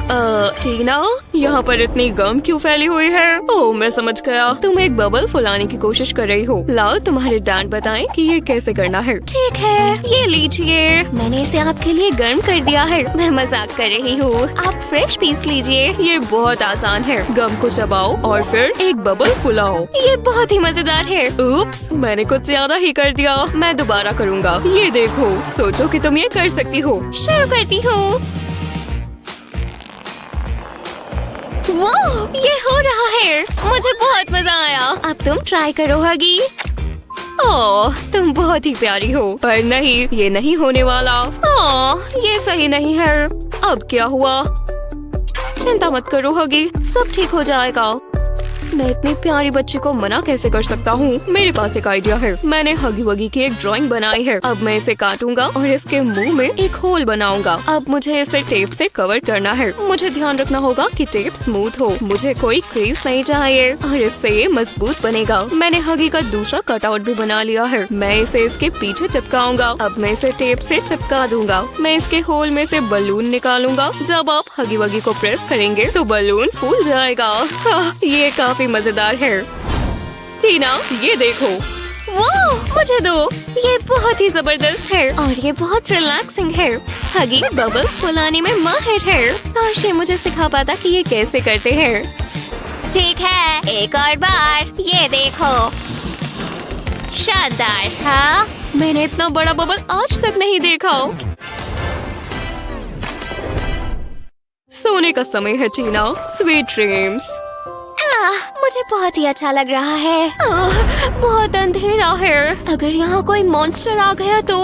टीना, यहाँ पर इतनी गम क्यों फैली हुई है? ओह, मैं समझ गया। तुम एक बबल फुलाने की कोशिश कर रही हो। लाओ तुम्हारे डैड बताएं कि ये कैसे करना है। ठीक है, ये लीजिए। मैंने इसे आपके लिए गर्म कर दिया है। मैं मजाक कर रही हूँ। आप फ्रेश पीस लीजिए। ये बहुत आसान है। गम को चबाओ और फिर एक बबल फुलाओ। ये बहुत ही मजेदार है। उप्स, मैंने कुछ ज्यादा ही कर दिया। मैं दोबारा करूँगा। ये देखो, सोचो कि तुम ये कर सकती हो। शुरू करती हूँ। वो ये हो रहा है। मुझे बहुत मजा आया। अब तुम ट्राई करो हगी। ओह, तुम बहुत ही प्यारी हो। पर नहीं, ये नहीं होने वाला। ओह, ये सही नहीं है। अब क्या हुआ? चिंता मत करो हगी, सब ठीक हो जाएगा। मैं इतनी प्यारी बच्ची को मना कैसे कर सकता हूँ? मेरे पास एक आइडिया है। मैंने हगी वगी की एक ड्राइंग बनाई है। अब मैं इसे काटूंगा और इसके मुंह में एक होल बनाऊंगा। अब मुझे इसे टेप से कवर करना है। मुझे ध्यान रखना होगा कि टेप स्मूथ हो। मुझे कोई क्रीज नहीं चाहिए और इससे ये मजबूत बनेगा। मैंने हगी का दूसरा कटआउट भी बना लिया है। मैं इसे इसके पीछे चिपकाऊंगा। अब मैं इसे टेप से चिपका दूंगा। मैं इसके होल में से बलून निकालूंगा। जब आप हगी वगी को प्रेस करेंगे तो बलून फूल जाएगा। ये काफी मजेदार है। टीना, ये देखो। वो मुझे दो। ये बहुत ही जबरदस्त है और ये बहुत रिलैक्सिंग है। हगी बबल्स फुलाने में माहिर है। काश ये मुझे सिखा पाता कि ये कैसे करते हैं। ठीक है, एक और बार। ये देखो, शानदार। हाँ, मैंने इतना बड़ा बबल आज तक नहीं देखा। सोने का समय है टीना। Sweet dreams. मुझे बहुत ही अच्छा लग रहा है। बहुत अंधेरा है। अगर यहाँ कोई मॉन्स्टर आ गया तो?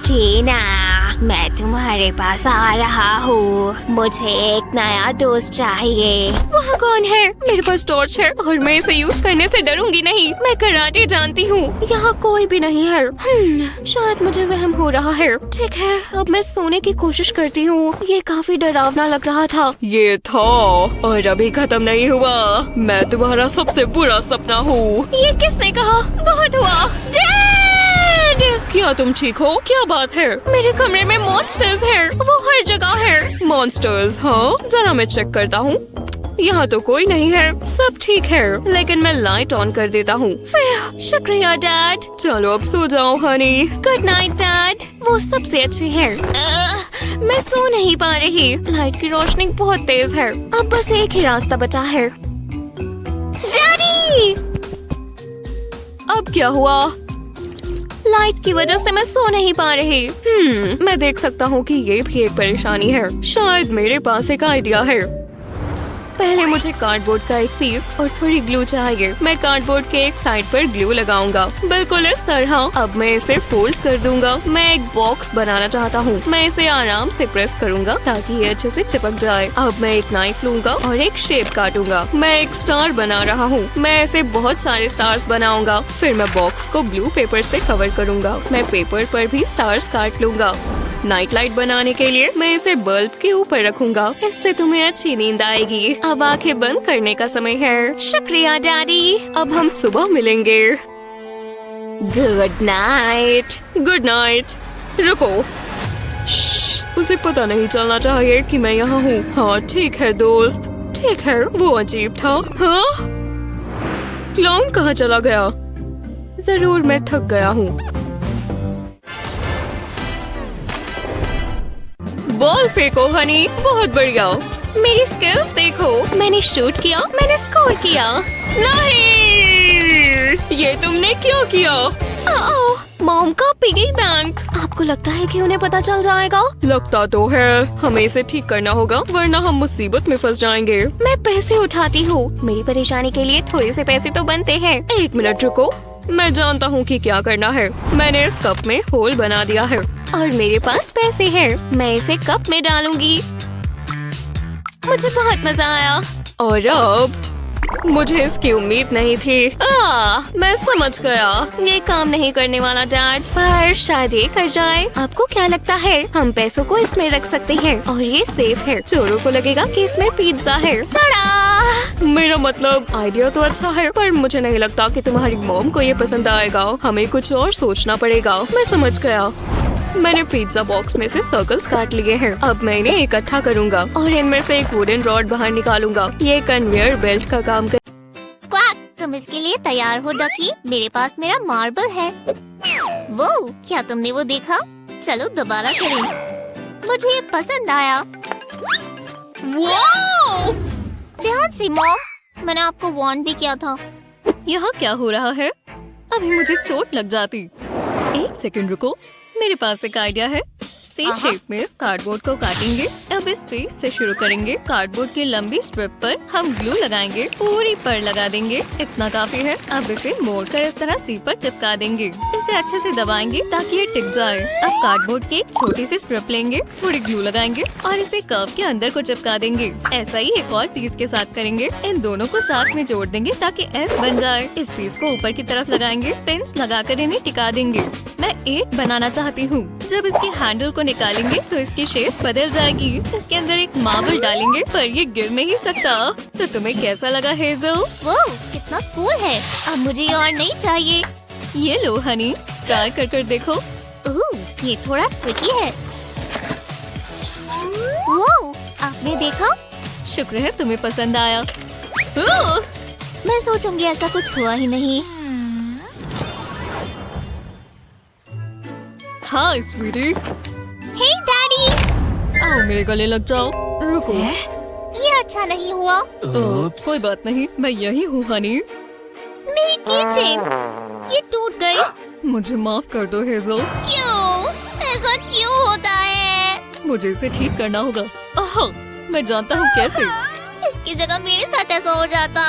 टीना, मैं तुम्हारे पास आ रहा हूँ। मुझे एक नया दोस्त चाहिए। वह कौन है? मेरे पास टॉर्च है और मैं इसे यूज करने से डरूंगी नहीं। मैं कराटे जानती हूँ। यहाँ कोई भी नहीं है। शायद मुझे वहम हो रहा है। ठीक है, अब मैं सोने की कोशिश करती हूँ। ये काफी डरावना लग रहा था। ये था और अभी खत्म नहीं हुआ। मैं तुम्हारा सबसे बुरा सपना हूँ। ये किसने कहा? बहुत हुआ। क्या तुम ठीक हो? क्या बात है? मेरे कमरे में मॉन्स्टर्स हैं। वो हर जगह है। मॉन्स्टर्स? हाँ, जरा मैं चेक करता हूँ। यहाँ तो कोई नहीं है। सब ठीक है, लेकिन मैं लाइट ऑन कर देता हूँ। शुक्रिया डैड। चलो अब सो जाओ हनी। Good night dad. वो सबसे अच्छे हैं। मैं सो नहीं पा रही। लाइट की रोशनी बहुत तेज है। अब बस एक ही रास्ता बचा है। डैडी! अब क्या हुआ? लाइट की वजह से मैं सो नहीं पा रही। मैं देख सकता हूँ कि ये भी एक परेशानी है। शायद मेरे पास एक आइडिया है। पहले मुझे कार्डबोर्ड का एक पीस और थोड़ी ग्लू चाहिए। मैं कार्डबोर्ड के एक साइड पर ग्लू लगाऊंगा, बिल्कुल इस तरह। अब मैं इसे फोल्ड कर दूंगा। मैं एक बॉक्स बनाना चाहता हूँ। मैं इसे आराम से प्रेस करूंगा ताकि ये अच्छे से चिपक जाए। अब मैं एक नाइफ लूंगा और एक शेप काटूंगा। मैं एक स्टार बना रहा हूँ। मैं ऐसे बहुत सारे स्टार्स बनाऊंगा। फिर मैं बॉक्स को ब्लू पेपर से कवर करूंगा। मैं पेपर पर भी स्टार्स काट लूंगा। नाइट लाइट बनाने के लिए मैं इसे बल्ब के ऊपर रखूंगा। इससे तुम्हें अच्छी नींद आएगी। अब आंखें बंद करने का समय है। शुक्रिया डैडी। अब हम सुबह मिलेंगे। Good night. Good night. रुको, उसे पता नहीं चलना चाहिए कि मैं यहाँ हूँ। हाँ ठीक है दोस्त। ठीक है, वो अजीब था। हाँ, क्लाउन कहाँ चला गया? जरूर मैं थक गया हूँ। बॉल फेंको हनी। बहुत बढ़िया। मेरी स्किल्स देखो। मैंने शूट किया, मैंने स्कोर किया। नहीं, ये तुमने क्यों किया? मॉम का पिगी बैंक। आपको लगता है कि उन्हें पता चल जाएगा? लगता तो है। हमें इसे ठीक करना होगा, वरना हम मुसीबत में फंस जाएंगे। मैं पैसे उठाती हूँ। मेरी परेशानी के लिए थोड़े से पैसे तो बनते हैं। एक मिनट रुको, मैं जानता हूँ कि क्या करना है। मैंने इस कप में होल बना दिया है और मेरे पास पैसे हैं। मैं इसे कप में डालूंगी। मुझे बहुत मजा आया। और अब मुझे इसकी उम्मीद नहीं थी। मैं समझ गया। ये काम नहीं करने वाला डैड, पर शायद ये कर जाए। आपको क्या लगता है? हम पैसों को इसमें रख सकते हैं और ये सेफ है। चोरों को लगेगा कि इसमें पिज्जा है। चढ़ा! मेरा मतलब आइडिया तो अच्छा है, पर मुझे नहीं लगता कि तुम्हारी मॉम को ये पसंद आएगा। हमें कुछ और सोचना पड़ेगा। मैं समझ गया। मैंने पिज्जा बॉक्स में से सर्कल्स काट लिए हैं। अब मैं इन्हें इकट्ठा करूंगा और इनमें से एक वुडन रॉड बाहर निकालूंगा। ये कन्वेयर बेल्ट का काम कर। क्वाक, तुम इसके लिए तैयार हो डकी? मेरे पास मेरा मार्बल है। वो क्या तुमने वो देखा? चलो दोबारा करें। मुझे ये पसंद आया। वाओ! ध्यान से मॉम, मैंने आपको वार्न भी किया था। यहाँ क्या हो रहा है? अभी मुझे चोट लग जाती। एक सेकंड रुको, मेरे पास एक आइडिया है। सी शेप में इस कार्डबोर्ड को काटेंगे। अब इस पीस से शुरू करेंगे। कार्डबोर्ड की लंबी स्ट्रिप पर हम ग्लू लगाएंगे। पूरी पर लगा देंगे। इतना काफी है। अब इसे मोड़कर इस तरह सी पर चिपका देंगे। इसे अच्छे से दबाएंगे ताकि ये टिक जाए। अब कार्डबोर्ड की एक छोटी सी स्ट्रिप लेंगे, थोड़ी ग्लू लगाएंगे और इसे कर्व के अंदर को चिपका देंगे। ऐसा ही एक और पीस के साथ करेंगे। इन दोनों को साथ में जोड़ देंगे ताकि एस बन जाए। इस पीस को ऊपर की तरफ लगाएंगे। पिन्स लगाकर इन्हें टिका देंगे। मैं 8 बनाना चाहती हूँ। जब इसके हैंडल को निकालेंगे तो इसकी शेप बदल जाएगी। इसके अंदर एक मार्बल डालेंगे, पर ये गिर नहीं सकता। तो तुम्हें कैसा लगा हेजल? वो कितना कूल है। अब मुझे ये और नहीं चाहिए। ये लो हनी, ट्राई कर देखो। ये थोड़ा ट्रिकी है। वो आपने देखा? शुक्र है तुम्हें पसंद आया। मैं सोचूंगी ऐसा कुछ हुआ ही नहीं। हाँ स्वीटी, हे डैडी, आओ मेरे गले लग जाओ। रुको, ये अच्छा नहीं हुआ। कोई बात नहीं, मैं यही हूँ हनी। मेरी कीचेन ये टूट गई। मुझे माफ कर दो हेजल। क्यों? ऐसा क्यों होता है? मुझे इसे ठीक करना होगा। मैं जानता हूँ कैसे। इसकी जगह मेरे साथ ऐसा हो जाता।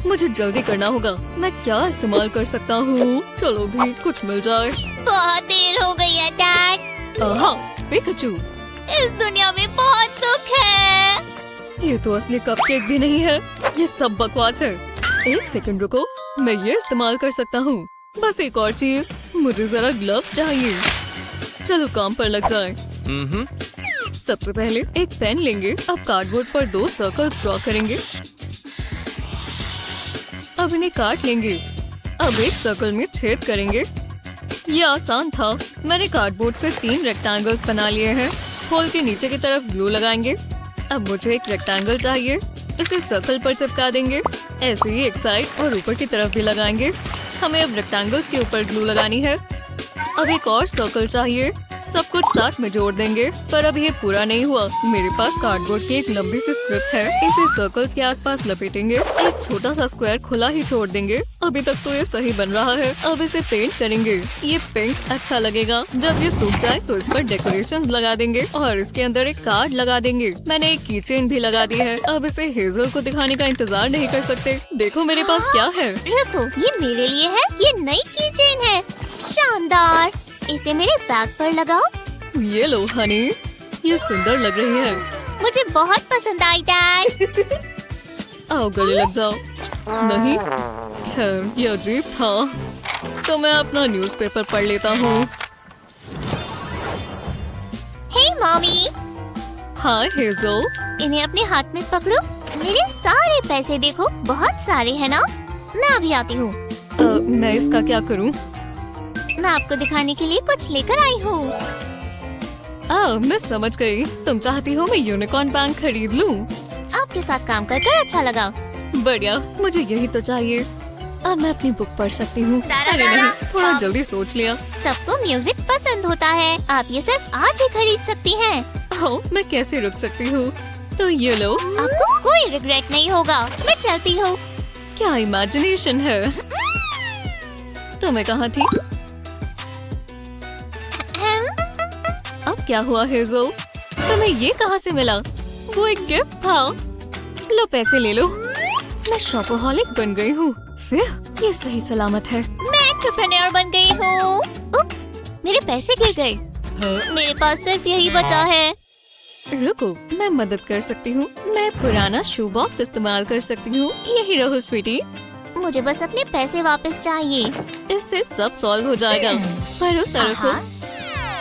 मुझे जल्दी करना होगा। मैं क्या इस्तेमाल कर सकता हूँ? चलो भी कुछ मिल जाए। बहुत देर हो गई है डैड। पिकाचू, इस दुनिया में बहुत दुख है। ये तो असली कपकेक भी नहीं है। ये सब बकवास है। एक सेकंड रुको, मैं ये इस्तेमाल कर सकता हूँ। बस एक और चीज, मुझे जरा ग्लव्स चाहिए। चलो काम पर लग जाए। सबसे पहले एक पेन लेंगे। अब कार्डबोर्ड पर 2 सर्कल्स ड्रॉ करेंगे। अब इन्हें काट लेंगे। अब एक सर्कल में छेद करेंगे। ये आसान था। मैंने कार्डबोर्ड से 3 रेक्टेंगल्स बना लिए हैं। होल के नीचे की तरफ ग्लू लगाएंगे। अब मुझे एक रेक्टेंगल चाहिए। इसे सर्कल पर चिपका देंगे। ऐसे ही एक साइड और ऊपर की तरफ भी लगाएंगे। हमें अब रेक्टेंगल्स के ऊपर ग्लू लगानी है। अब एक और सर्कल चाहिए। सब कुछ साथ में जोड़ देंगे, पर अब ये पूरा नहीं हुआ। मेरे पास कार्डबोर्ड की एक लंबी सी स्ट्रिप है। इसे सर्कल्स के आसपास लपेटेंगे। एक छोटा सा स्क्वायर खुला ही छोड़ देंगे। अभी तक तो ये सही बन रहा है। अब इसे पेंट करेंगे। ये पिंक अच्छा लगेगा। जब ये सूख जाए तो इस पर डेकोरेशंस लगा देंगे और इसके अंदर एक कार्ड लगा देंगे। मैंने एक कीचेन भी लगा दी है। अब इसे हेजल को दिखाने का इंतजार नहीं कर सकते। देखो मेरे पास क्या है। रुको, ये मेरे लिए है। ये नई कीचेन है। शानदार। इसे मेरे बैग पर लगाओ। ये लो हनी, ये सुंदर लग रही है। मुझे बहुत पसंद आई डैड। आओ गले लग जाओ। नहीं, खैर ये अजीब था। तो मैं अपना न्यूज़पेपर पढ़ लेता हूँ। हे मॉमी, हाँ हेजल, इन्हें अपने हाथ में पकड़ो। मेरे सारे पैसे देखो, बहुत सारे हैं ना। मैं अभी आती हूँ। मैं इसका क्या करूँ? मैं आपको दिखाने के लिए कुछ लेकर आई हूँ। मैं समझ गई। तुम चाहती हो मैं यूनिकॉर्न बैंक खरीद लूँ? आपके साथ काम कर अच्छा लगा। बढ़िया, मुझे यही तो चाहिए। अब मैं अपनी बुक पढ़ सकती हूँ। अरे नहीं, थोड़ा जल्दी सोच लिया। सबको म्यूजिक पसंद होता है। आप ये सिर्फ आज ही खरीद सकती हैं। मैं कैसे रुक सकती हूँ? तो ये लो। आपको कोई रिग्रेट नहीं होगा। मैं चलती हूँ। क्या इमेजिनेशन है। तो मैं कहाँ थी? अब क्या हुआ हेजल? तुम्हें ये कहाँ से मिला? वो एक गिफ्ट था। लो पैसे ले लो। मैं शॉपaholic बन गई हूँ। ये सही सलामत है। मैं एंटरप्रेन्योर बन गई हूँ। उप्स, मेरे पैसे गिर गए। मेरे पास सिर्फ यही बचा है। रुको, मैं मदद कर सकती हूँ। मैं पुराना शू बॉक्स इस्तेमाल कर सकती हूँ। यही रहो स्वीटी। मुझे बस अपने पैसे वापस चाहिए। इससे सब सॉल्व हो जाएगा। भरोसा रखो।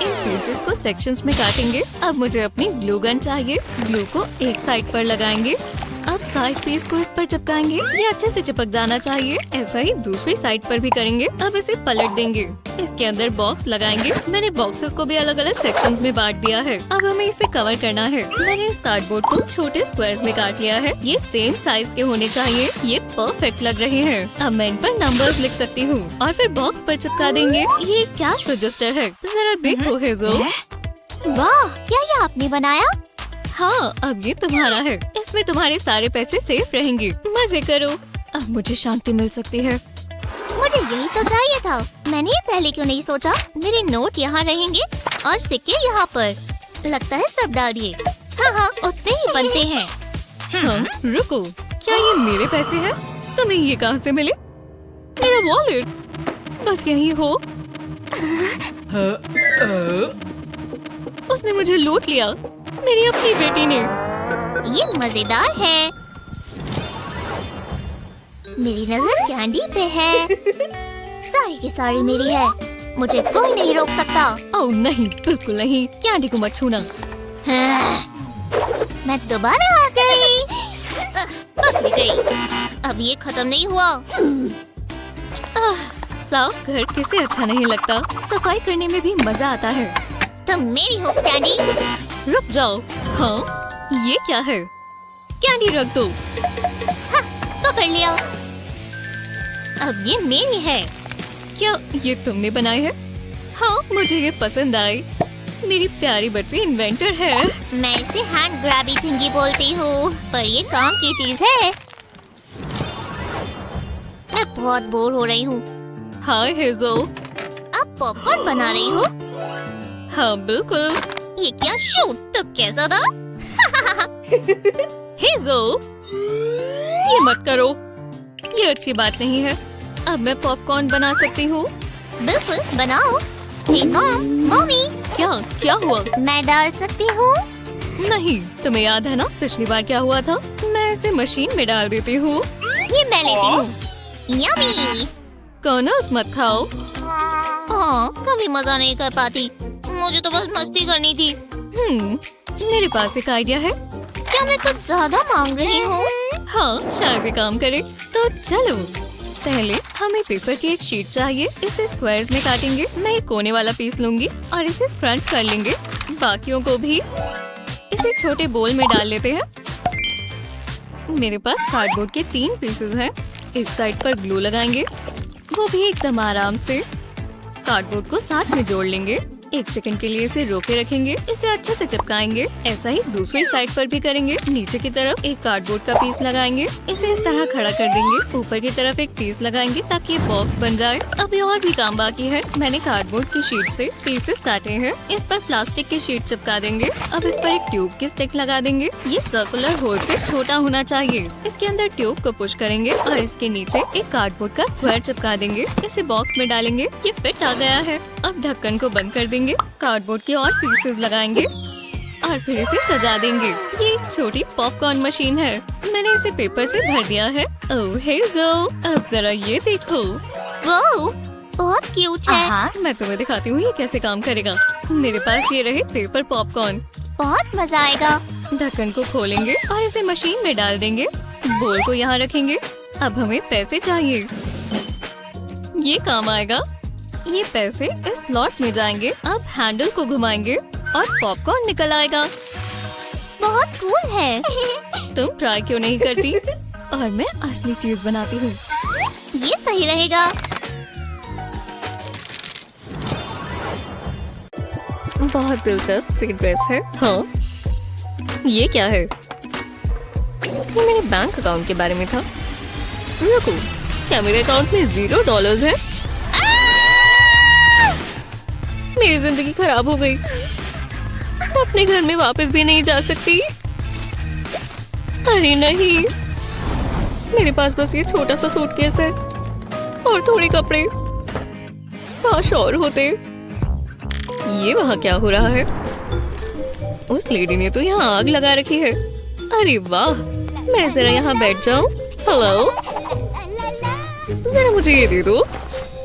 इन पीसेस को सेक्शंस में काटेंगे। अब मुझे अपनी ग्लू गन चाहिए। ग्लू को एक साइड पर लगाएंगे। अब साइड पीस को इस पर चिपकाएंगे। ये अच्छे से चिपक जाना चाहिए। ऐसा ही दूसरी साइड पर भी करेंगे। अब इसे पलट देंगे। इसके अंदर बॉक्स लगाएंगे। मैंने बॉक्सेस को भी अलग अलग सेक्शन में बांट दिया है। अब हमें इसे कवर करना है। मैंने इस कार्डबोर्ड को छोटे स्क्वायर्स में काट लिया है। ये सेम साइज के होने चाहिए। ये परफेक्ट लग रहे हैं। अब मैं इन पर नंबर्स लिख सकती हूँ और फिर बॉक्स पर चिपका देंगे। ये कैश रजिस्टर है, जरा देखो हेजल। वाह, क्या ये आपने बनाया? हाँ, अब ये तुम्हारा है। इसमें तुम्हारे सारे पैसे सेफ रहेंगे। मजे करो। अब मुझे शांति मिल सकती है। मुझे यही तो चाहिए था। मैंने ये पहले क्यों नहीं सोचा? मेरे नोट यहाँ रहेंगे और सिक्के यहाँ पर। लगता है सब डालिए। हाँ, उतने ही बनते हैं। हाँ, रुको, क्या ये मेरे पैसे हैं? तुम्हें ये कहाँ से मिले? मेरा वॉलेट बस यही हो। उसने मुझे लूट लिया, मेरी अपनी बेटी ने। ये मजेदार है। मेरी नजर कैंडी पे है। सारी की सारी मेरी है। मुझे कोई नहीं रोक सकता। ओह नहीं, बिल्कुल नहीं, कैंडी को मत छूना। मैं दोबारा आ गई। पकड़ गई। अब ये खत्म नहीं हुआ। साफ घर किसे अच्छा नहीं लगता। सफाई करने में भी मजा आता है। तुम मेरी हो कैंडी। रुक जाओ। हाँ, ये क्या है? कैंडी रख दो। पकड़ लिया। अब ये मेरी है। क्या ये तुमने बनाई है? हाँ, मुझे ये पसंद आई। मेरी प्यारी बच्ची इन्वेंटर है। मैं इसे हैंड ग्रैबी थिंगी बोलती हूँ, पर ये काम की चीज है। मैं बहुत बोर हो रही हूँ। हाय हेजल। अब पॉपकॉर्न बना रही हो? हाँ बिल्कुल। ये क्या शूट तो कैसा था? हेजल, ये मत करो, ये अच्छी बात नहीं है। अब मैं पॉपकॉर्न बना सकती हूँ। बिल्कुल बनाओ। हे मॉम, मम्मी, क्या हुआ? मैं डाल सकती हूँ? नहीं, तुम्हें याद है ना पिछली बार क्या हुआ था? मैं इसे मशीन में डाल देती हूँ। ये मैं लेती हूँ। यम्मी। कर्नल्स मत खाओ। हाँ, कभी मजा नहीं कर पाती। मुझे तो बस मस्ती करनी थी। मेरे पास एक आइडिया है। क्या मैं कुछ ज्यादा मांग रही हूँ? हाँ, शायद ये काम करे। तो चलो, पहले हमें पेपर की एक शीट चाहिए। इसे स्क्वायर्स में काटेंगे। मैं एक कोने वाला पीस लूंगी और इसे स्क्रंच कर लेंगे। बाकियों को भी इसे छोटे बोल में डाल लेते हैं। मेरे पास कार्डबोर्ड के 3 पीसेस हैं। एक साइड पर ग्लू लगाएंगे, वो भी एकदम आराम से। कार्डबोर्ड को साथ में जोड़ लेंगे। 1 सेकंड के लिए इसे रोके रखेंगे। इसे अच्छे से चिपकाएंगे। ऐसा ही दूसरी साइड पर भी करेंगे। नीचे की तरफ एक कार्डबोर्ड का पीस लगाएंगे। इसे इस तरह खड़ा कर देंगे। ऊपर की तरफ एक पीस लगाएंगे ताकि ये बॉक्स बन जाए। अभी और भी काम बाकी है। मैंने कार्डबोर्ड की शीट से पीसेस काटे हैं। इस पर प्लास्टिक की शीट चिपका देंगे। अब इस पर एक ट्यूब की स्टिक लगा देंगे। ये सर्कुलर होल से छोटा होना चाहिए। इसके अंदर ट्यूब को पुश करेंगे और इसके नीचे एक कार्डबोर्ड का स्क्वायर चिपका देंगे। इसे बॉक्स में डालेंगे। ये फिट आ गया है। अब ढक्कन को बंद कर देंगे। कार्डबोर्ड के और पीसेस लगाएंगे और फिर इसे सजा देंगे। ये एक छोटी पॉपकॉर्न मशीन है। मैंने इसे पेपर से भर दिया है। ओह हेजल, अब जरा ये देखो। वो बहुत क्यूट है। मैं तुम्हें दिखाती हूँ ये कैसे काम करेगा। मेरे पास ये रहे पेपर पॉपकॉर्न। बहुत मजा आएगा। ढक्कन को खोलेंगे और इसे मशीन में डाल देंगे। बोल को यहाँ रखेंगे। अब हमें पैसे चाहिए। ये काम आएगा। ये पैसे इस स्लॉट में जाएंगे। अब हैंडल को घुमाएंगे और पॉपकॉर्न निकल आएगा। बहुत कूल है। तुम ट्राई क्यों नहीं करती? और मैं असली चीज बनाती हूँ। ये सही रहेगा। बहुत दिलचस्प सी ड्रेस है। हाँ, ये क्या है? ये मेरे बैंक अकाउंट के बारे में था। रुको, क्या मेरे अकाउंट में $0 है? मेरी जिंदगी खराब हो गई। अपने घर में वापस भी नहीं जा सकती। अरे नहीं, मेरे पास बस ये छोटा सा सूटकेस है और थोड़े कपड़े। काश और होते। ये वहाँ क्या हो रहा है? उस लेडी ने तो यहाँ आग लगा रखी है। अरे वाह, मैं जरा यहाँ बैठ जाऊँ। हेलो, जरा मुझे ये दे दो।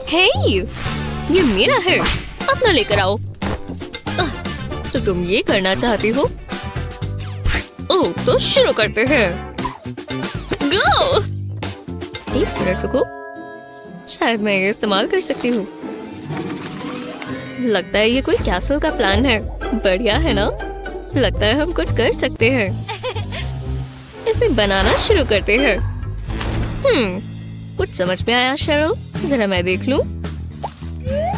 हे, ये मेरा है, अपना लेकर आओ। तो तुम ये करना चाहती हो? ओह, तो शुरू करते हैं। एक मिनट रुको, शायद मैं ये इस्तेमाल कर सकती हूँ। लगता है ये कोई कैसल का प्लान है। बढ़िया है ना? लगता है हम कुछ कर सकते हैं। इसे बनाना शुरू करते हैं। कुछ समझ में आया शरो? जरा मैं देख लूं।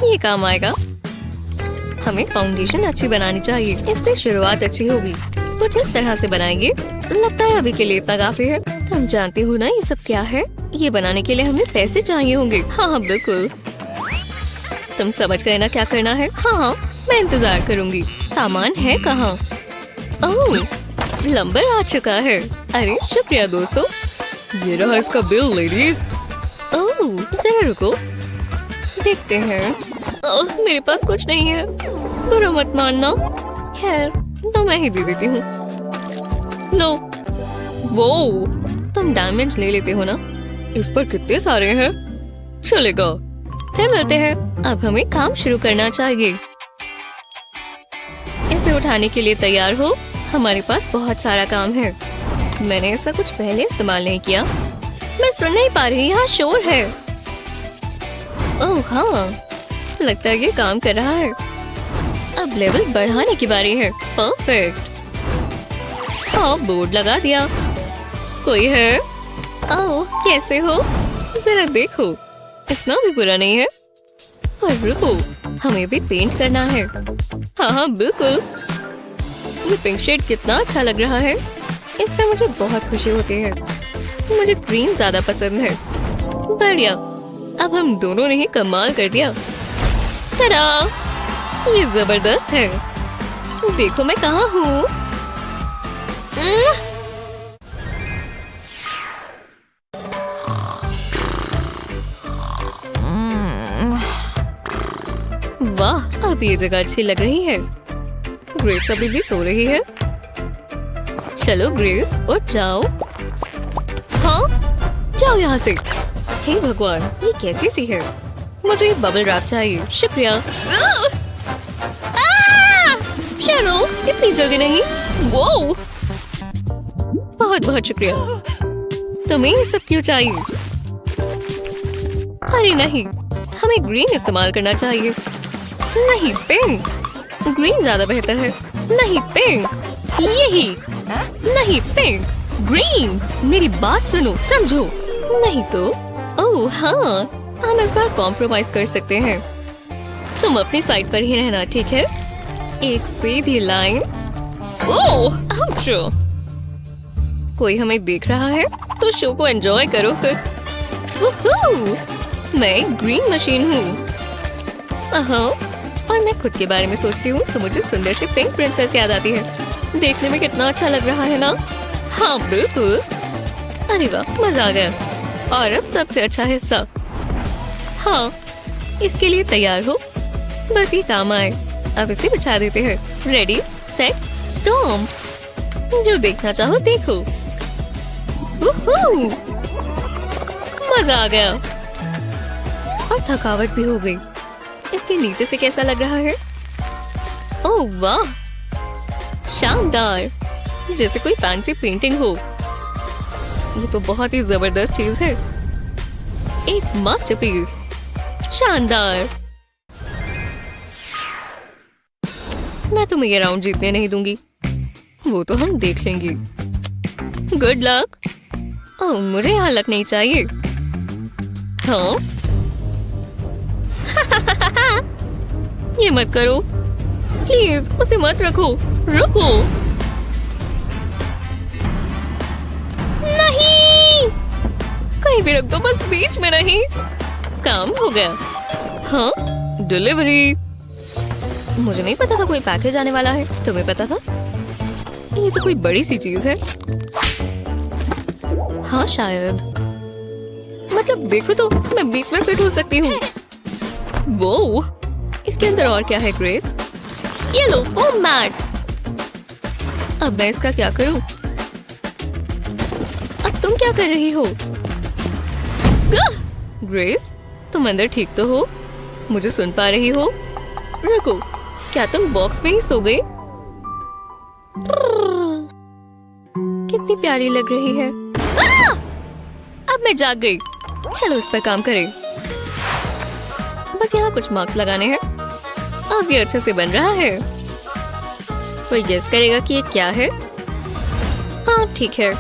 ये काम आएगा। हमें फाउंडेशन अच्छी बनानी चाहिए, इससे शुरुआत अच्छी होगी। कुछ इस तरह से बनाएंगे। लगता है अभी के लिए इतना काफी है। तुम जानती हो ना ये सब क्या है? ये बनाने के लिए हमें पैसे चाहिए होंगे। हाँ बिल्कुल, तुम समझ गए ना क्या करना है? हाँ, मैं इंतजार करूंगी। सामान है कहाँ? ओह, प्लम्बर आ चुका है। अरे शुक्रिया दोस्तों। ये रहा इसका बिल लेडीज। ओह, जरा रुको, देखते हैं। ओह, मेरे पास कुछ नहीं है। बुरा मत मानना। खैर, तो मैं ही दे देती हूँ। लो। वो, तुम डायमंड्स ले लेते हो ना? इस पर कितने सारे हैं? चलेगा, फिर मिलते हैं। अब हमें काम शुरू करना चाहिए। इसे उठाने के लिए तैयार हो? हमारे पास बहुत सारा काम है। मैंने ऐसा कुछ पहले इस्तेमाल नहीं किया। मैं सुन नहीं पा रही, यहाँ शोर है। ओह हाँ, लगता है ये काम कर रहा है। अब लेवल बढ़ाने की बारी है। परफेक्ट। हाँ, बोर्ड लगा दिया। कोई है? ओह, कैसे हो? जरा देखो, इतना भी बुरा नहीं है। पर रुको, हमें भी पेंट करना है। हाँ हाँ बिल्कुल। ये पिंक शेड कितना अच्छा लग रहा है। इससे मुझे बहुत खुशी होती है। मुझे ग्रीन ज्यादा पसंद है। बढ़िया, अब हम दोनों ने ही कमाल कर दिया। tada! ये जबरदस्त है। देखो मैं कहाँ हूँ। वाह, अब ये जगह अच्छी लग रही है। ग्रेस अभी भी सो रही है। चलो ग्रेस, उठ जाओ। हाँ, जाओ यहाँ से। हे भगवान, ये कैसी सी है? मुझे बबल रैप चाहिए। शुक्रिया। चलो, इतनी जल्दी नहीं। वो, बहुत बहुत शुक्रिया। तुम्हें ये सब क्यों चाहिए? अरे नहीं, हमें ग्रीन इस्तेमाल करना चाहिए। नहीं, पिंक। ग्रीन ज्यादा बेहतर है। नहीं, पिंक। यही। नहीं, पिंक। ग्रीन। मेरी बात सुनो, समझो। नहीं तो ओह हाँ, हम इस बार कॉम्प्रोमाइज कर सकते हैं। तुम अपनी साइड पर ही रहना, ठीक है? एक सीधी लाइन। ओह, आउच। कोई हमें देख रहा है तो शो को एंजॉय करो फिर। वूहू! मैं एक ग्रीन मशीन हूँ। और मैं खुद के बारे में सोचती हूँ तो मुझे सुंदर सी पिंक प्रिंसेस याद आती है। देखने में कितना अच्छा लग रहा है ना? हाँ बिल्कुल। अरे वाह, मजा आ गया। और अब सबसे अच्छा हिस्सा। हाँ, इसके लिए तैयार हो? बस ये काम आए। अब इसे बिछा देते हैं। Ready, set, storm. जो देखना चाहो देखो। वूहू! मजा आ गया और थकावट भी हो गई। इसके नीचे से कैसा लग रहा है? ओह वाह, शानदार, जैसे कोई फैंसी पेंटिंग हो। ये तो बहुत ही जबरदस्त चीज है। एक मास्टरपीस। शानदार। मैं तुम्हें ये राउंड जीतने नहीं दूंगी। वो तो हम देख लेंगे। Good luck. ओह, मुझे यहाँ लक नहीं चाहिए। हाँ ये मत करो प्लीज, उसे मत रखो। रुको। नहीं, कहीं भी रख दो, बस बीच में नहीं। काम हो गया। हाँ, डिलीवरी। मुझे नहीं पता था कोई पैकेज आने वाला है। तुम्हें पता था? ये तो कोई बड़ी सी चीज है। हाँ शायद। मतलब देखो तो, मैं बीच में फिट हो सकती हूँ। वो, इसके अंदर और क्या है ग्रेस? ये लो फोम मैट। अब मैं इसका क्या करूं? अब तुम क्या कर रही हो? ग्रेस, तुम अंदर ठीक तो हो? मुझे सुन पा रही हो? रुको, क्या तुम बॉक्स में ही सो गई? कितनी प्यारी लग रही है। अब मैं जाग गई। चलो इस पर काम करें। बस यहाँ कुछ मार्क्स लगाने हैं। अब ये अच्छे से बन रहा है। कोई गेस करेगा कि ये क्या है? हाँ ठीक है।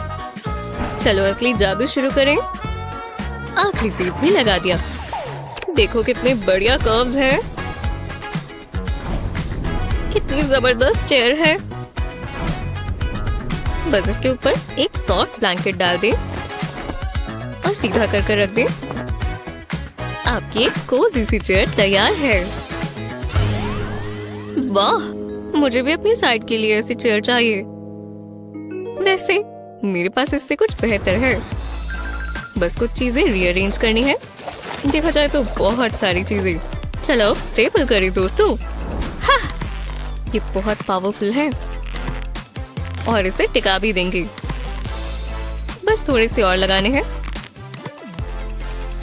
चलो असली जादू शुरू करें। आखिरी पीस भी लगा दिया। देखो कितने बढ़िया कर्व्स हैं। कितनी जबरदस्त चेयर है। बस इसके ऊपर एक सॉफ्ट ब्लैंकेट डाल दें और सीधा कर रख दें। आपकी एक कोजी सी चेयर तैयार है। वाह, मुझे भी अपनी साइड के लिए ऐसी चेयर चाहिए। वैसे मेरे पास इससे कुछ बेहतर है। बस कुछ चीजें रीअरेंज करनी है। देखा जाए तो बहुत सारी चीजें। चलो स्टेपल करें दोस्तों। हाँ, ये बहुत पावरफुल है और इसे टिका भी देंगे। बस थोड़े से और लगाने हैं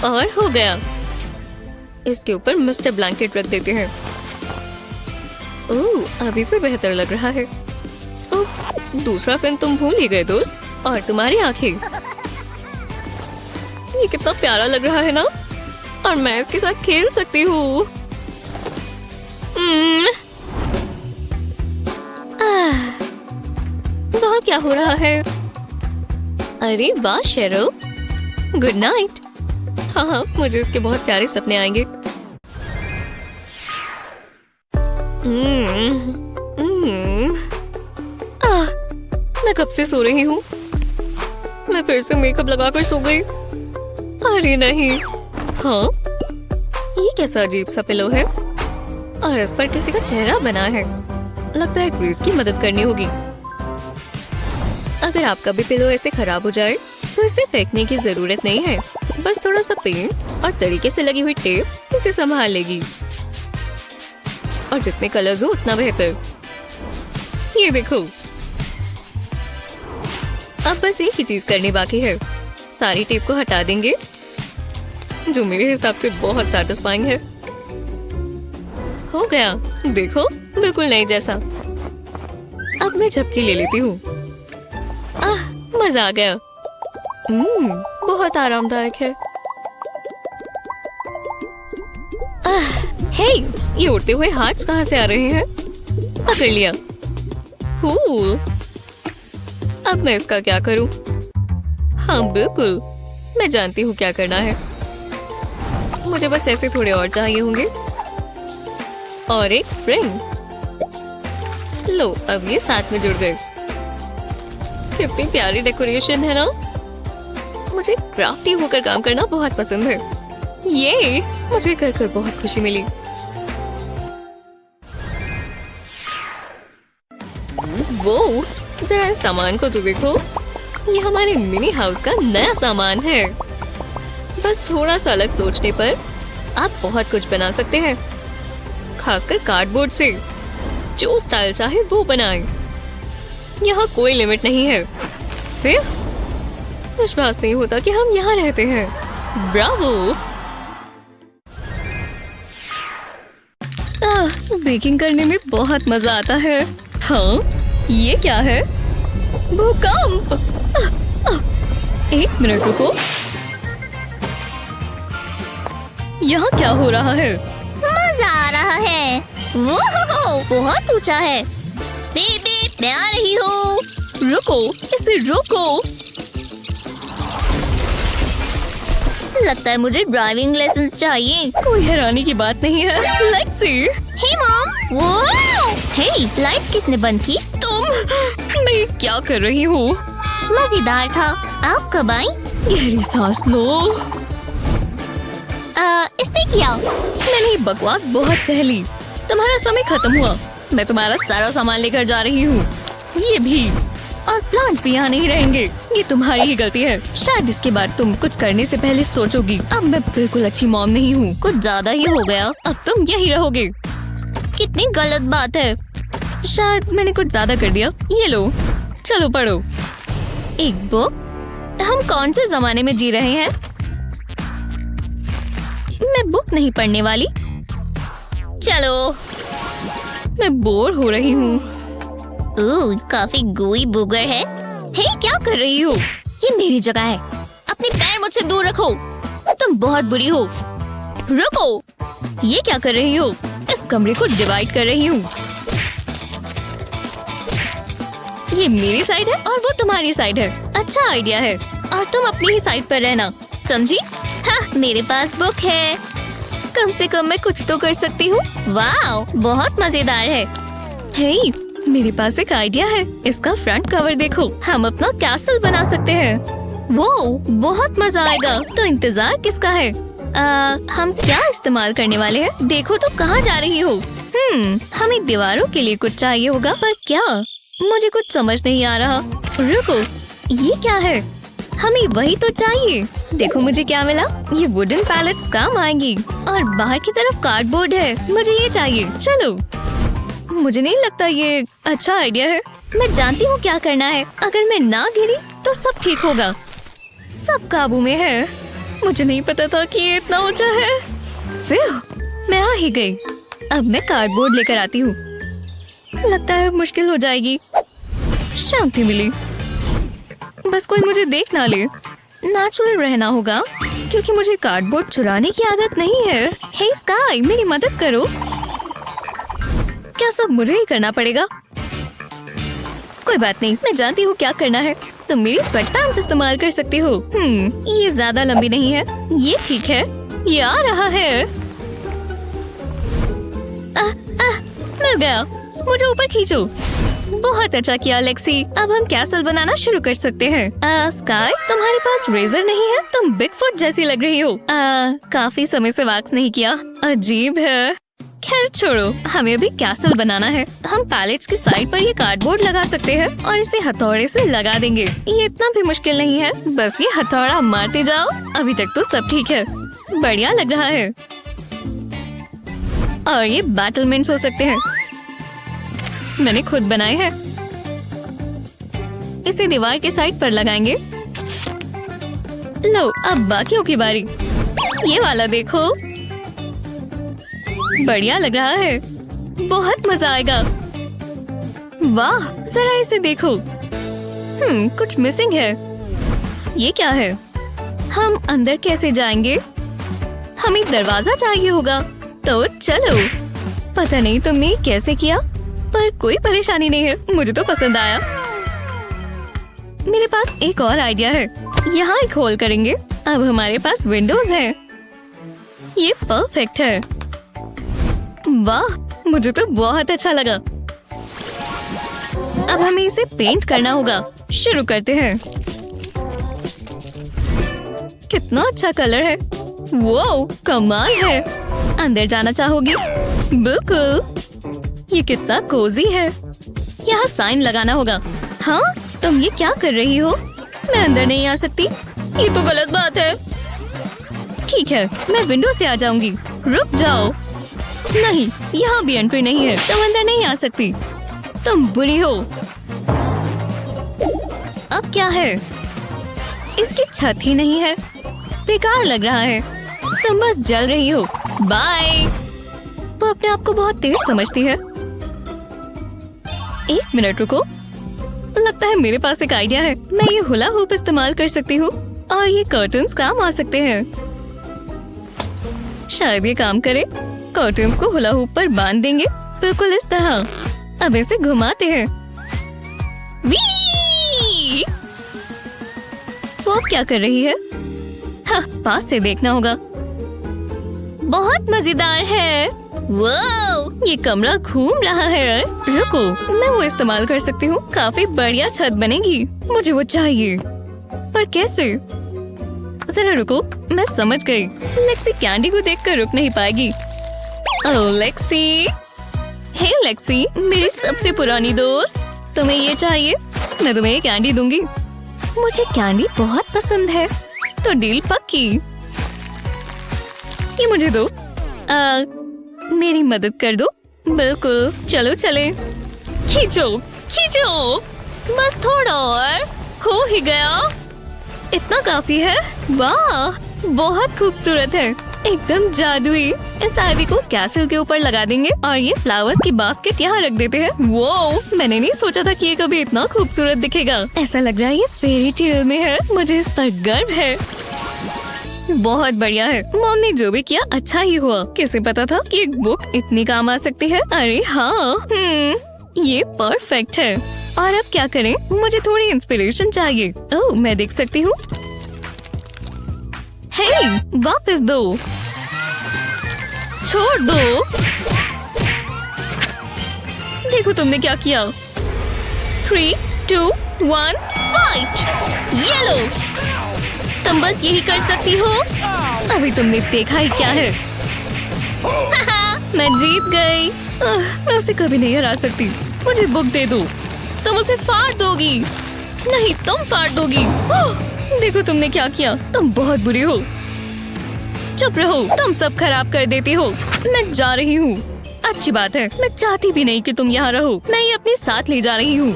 और हो गया। इसके ऊपर मिस्टर ब्लैंकेट रख देते हैं। ओह, अभी से बेहतर लग रहा है। उप्स, दूसरा पेन तुम भूल ही गए दोस्त। और तुम्हारी आंखें। ये कितना प्यारा लग रहा है ना? और मैं इसके साथ खेल सकती हूँ। वहाँ क्या हो रहा है? अरे वाह शेरो, गुड नाइट। हाँ, मुझे इसके बहुत प्यारे सपने आएंगे। मैं कब से सो रही हूँ? मैं फिर से मेकअप लगाकर सो गई। अरे नहीं। हाँ, ये कैसा अजीब सा पिलो है और इस पर किसी का चेहरा बना है। लगता है क्रिस की मदद करनी होगी। अगर आपका भी पिलो ऐसे खराब हो जाए तो इसे फेंकने की जरूरत नहीं है। बस थोड़ा सा पेंट और तरीके से लगी हुई टेप इसे संभाल लेगी। और जितने कलर्स हो उतना बेहतर। ये देखो, अब बस एक ही चीज करनी बाकी है। सारी टेप को हटा देंगे, जो मेरे हिसाब से बहुत सैटिस्फाइंग है। हो गया, देखो बिल्कुल नई जैसा। अब मैं झपकी ले लेती हूँ। मजा आ गया। बहुत आरामदायक है। हे, ये उड़ते हुए हार्ट्स कहाँ से आ रहे हैं? पकड़ लिया। अब मैं इसका क्या करूं? हाँ बिल्कुल, मैं जानती हूँ क्या करना है। मुझे बस ऐसे थोड़े और चाहिए होंगे और एक स्प्रिंग। लो, अब ये साथ में जुड़ गए। कितनी प्यारी डेकोरेशन है ना? मुझे क्राफ्टी होकर काम करना बहुत पसंद है। ये मुझे कर बहुत खुशी मिली। वो जरा इस सामान को तो देखो। ये हमारे मिनी हाउस का नया सामान है। बस थोड़ा सा अलग सोचने पर आप बहुत कुछ बना सकते हैं, खासकर कार्डबोर्ड से। जो स्टाइल चाहे वो बनाएं। यहाँ कोई लिमिट नहीं है। फिर विश्वास नहीं होता कि हम यहाँ रहते हैं। ब्रावो! बेकिंग करने में बहुत मजा आता है। हाँ, ये क्या है? भूकंप! एक मिनट रुको। यहाँ क्या हो रहा है? मजा आ रहा है। वो बहुत ऊंचा है। बेबी, मैं आ रही हूँ। रुको, इसे रोको। लगता है मुझे ड्राइविंग लेसन चाहिए। कोई हैरानी की बात नहीं है। Let's see. Hey mom, wow! Hey, lights किसने बंद की? तुम, मैं क्या कर रही हूँ? मजेदार था। आप कब आई? गहरी सांस लो। इसने किया। मैंने ये बकवास बहुत सह ली। तुम्हारा समय खत्म हुआ। मैं तुम्हारा सारा सामान लेकर जा रही हूँ। ये भी। और प्लांट्स भी यहाँ नहीं रहेंगे। ये तुम्हारी ही गलती है। शायद इसके बाद तुम कुछ करने से पहले सोचोगी। अब मैं बिल्कुल अच्छी मॉम नहीं हूँ। कुछ ज्यादा ही हो गया। अब तुम यही रहोगे। कितनी गलत बात है। शायद मैंने कुछ ज्यादा कर दिया। ये लो, चलो पढ़ो। एक बुक? हम कौन से जमाने में जी रहे हैं? मैं बुक नहीं पढ़ने वाली। चलो, मैं बोर हो रही हूँ। काफी गोई बुगर है। हे, क्या कर रही हो? ये मेरी जगह है। अपने पैर मुझसे दूर रखो। तुम बहुत बुरी हो। रुको, ये क्या कर रही हो? इस कमरे को डिवाइड कर रही हूँ। ये मेरी साइड है और वो तुम्हारी साइड है। अच्छा आइडिया है, और तुम अपनी ही साइड पर रहना, समझी? हाँ, मेरे पास बुक है। कम से कम मैं कुछ तो कर सकती हूँ। वाह, बहुत मजेदार है। हे, मेरे पास एक आइडिया है। इसका फ्रंट कवर देखो, हम अपना कैसल बना सकते हैं। वो बहुत मजा आएगा। तो इंतजार किसका है? हम क्या इस्तेमाल करने वाले हैं? देखो तो कहाँ जा रही हो? हमें दीवारों के लिए कुछ चाहिए होगा, पर क्या? मुझे कुछ समझ नहीं आ रहा। रुको, ये क्या है? हमें वही तो चाहिए। देखो मुझे क्या मिला। ये वुडन पैलेट्स काम आएंगी, और बाहर की तरफ कार्डबोर्ड है। मुझे ये चाहिए। चलो, मुझे नहीं लगता ये अच्छा आइडिया है। मैं जानती हूँ क्या करना है। अगर मैं ना गिरी तो सब ठीक होगा। सब काबू में है। मुझे नहीं पता था कि ये इतना ऊंचा है। फिर मैं आ ही गई। अब मैं कार्डबोर्ड लेकर आती हूँ। लगता है मुश्किल हो जाएगी। शांति मिली। बस कोई मुझे देख ना ले। नेचुरल रहना होगा, क्योंकि मुझे कार्डबोर्ड चुराने की आदत नहीं है। हे स्काई, मेरी मदद करो। क्या सब मुझे ही करना पड़ेगा? कोई बात नहीं, मैं जानती हूँ क्या करना है। तुम मेरी स्वेट पैंट्स इस्तेमाल कर सकती हो। ये ज्यादा लंबी नहीं है। ये ठीक है। ये आ रहा है। मिल गया। मुझे ऊपर खींचो। बहुत अच्छा किया लेक्सी। अब हम कैसल बनाना शुरू कर सकते हैं। स्काई, तुम्हारे पास रेजर नहीं है? तुम बिगफुट जैसी लग रही हो। काफी समय से वैक्स नहीं किया। अजीब है। खैर छोड़ो, हमें अभी कैसल बनाना है। हम पैलेट्स की साइड पर ये कार्डबोर्ड लगा सकते हैं और इसे हथौड़े से लगा देंगे। ये इतना भी मुश्किल नहीं है। बस ये हथौड़ा मारते जाओ। अभी तक तो सब ठीक है। बढ़िया लग रहा है। और ये बैटलमेंट्स हो सकते हैं। मैंने खुद बनाए हैं। इसे दीवार के साइड पर लगाएंगे। लो, अब बाकियों की बारी। ये वाला देखो, बढ़िया लग रहा है। बहुत मजा आएगा। वाह, जरा इसे देखो। कुछ मिसिंग है। ये क्या है? हम अंदर कैसे जाएंगे? हमें दरवाजा चाहिए होगा। तो चलो। पता नहीं तुमने कैसे किया, पर कोई परेशानी नहीं है। मुझे तो पसंद आया। मेरे पास एक और आइडिया है। यहाँ एक होल करेंगे। अब हमारे पास विंडोज हैं। ये परफेक्ट है। वाह, मुझे तो बहुत अच्छा लगा। अब हमें इसे पेंट करना होगा। शुरू करते हैं। कितना अच्छा कलर है। वो कमाल है। अंदर जाना चाहोगी? बिल्कुल। ये कितना कोजी है। यहाँ साइन लगाना होगा। हाँ, तुम ये क्या कर रही हो? मैं अंदर नहीं आ सकती। ये तो गलत बात है। ठीक है, मैं विंडो से आ जाऊंगी। रुक जाओ। नहीं, यहाँ भी एंट्री नहीं है। तुम अंदर नहीं आ सकती। तुम बुरी हो। अब क्या है? इसकी छत ही नहीं है। बेकार लग रहा है। तुम बस जल रही हो। बाय। वो अपने आप को बहुत तेज समझती है। एक मिनट रुको। लगता है मेरे पास एक आइडिया है। मैं ये हुला हुप इस्तेमाल कर सकती हूँ और ये कर्टन्स काम आ सकते हैं। शायद ये काम करे। कर्टन्स को हुला हुप पर बांध देंगे, बिल्कुल इस तरह। अब इसे घुमाते हैं। वी! वो अब क्या कर रही है? हाँ, पास से देखना होगा। बहुत मजेदार है। वाह, ये कमरा घूम रहा है। रुको, मैं वो इस्तेमाल कर सकती हूँ। काफी बढ़िया छत बनेगी। मुझे वो चाहिए, पर कैसे? जरा रुको, मैं समझ गई। लेक्सी कैंडी को देखकर रुक नहीं पाएगी। ओह लेक्सी। हे लेक्सी, मेरी सबसे पुरानी दोस्त। तुम्हें ये चाहिए? मैं तुम्हें ये कैंडी दूंगी। मुझे कैंडी बहुत पसंद है। तो डील पक्की। ये मुझे दो। मेरी मदद कर दो। बिल्कुल, चलो चले। खींचो खींचो। बस थोड़ा और। हो ही गया। इतना काफी है। वाह, बहुत खूबसूरत है। एकदम जादुई। इस आईवी को कैसल के ऊपर लगा देंगे और ये फ्लावर्स की बास्केट यहाँ रख देते हैं। वो मैंने नहीं सोचा था कि ये कभी इतना खूबसूरत दिखेगा। ऐसा लग रहा है ये फेरी टेल में है। मुझे इस पर गर्व है। बहुत बढ़िया है। मॉम ने जो भी किया अच्छा ही हुआ। किसे पता था कि एक बुक इतनी काम आ सकती है। अरे हाँ, ये परफेक्ट है। और अब क्या करें? मुझे थोड़ी इंस्पिरेशन चाहिए। ओह, मैं देख सकती हूँ। हे, वापस दो, छोड़ दो। देखो तुमने क्या किया। 3, 2, 1, फाइट। ये लो, तुम बस यही कर सकती हो। अभी तुमने देखा ही क्या है। मैं जीत गई। मैं उसे कभी नहीं हरा सकती। मुझे बुक दे दो। तुम उसे फाड़ दोगी। नहीं, तुम फाड़ दोगी। देखो तुमने क्या किया। तुम बहुत बुरी हो। चुप रहो, तुम सब खराब कर देती हो। मैं जा रही हूँ। अच्छी बात है। मैं चाहती भी नहीं कि तुम यहाँ रहो। मैं ये अपने साथ ले जा रही हूँ।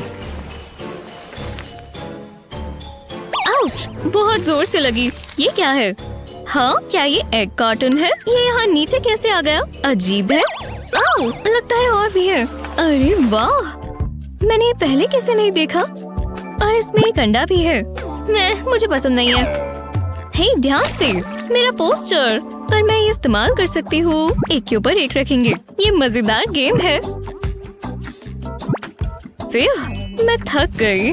आउच, बहुत जोर से लगी। ये क्या है? हाँ, क्या ये एग कार्टन है? ये यहाँ नीचे कैसे आ गया? अजीब है। ओह, लगता है और भी है। अरे वाह, मैंने ये पहले कैसे नहीं देखा? और इसमें एक अंडा भी है। मुझे पसंद नहीं है। हे, ध्यान से, मेरा पोस्टर। पर मैं ये इस्तेमाल कर सकती हूँ। एक के ऊपर एक रखेंगे। ये मजेदार गेम है। फिर मैं थक गई।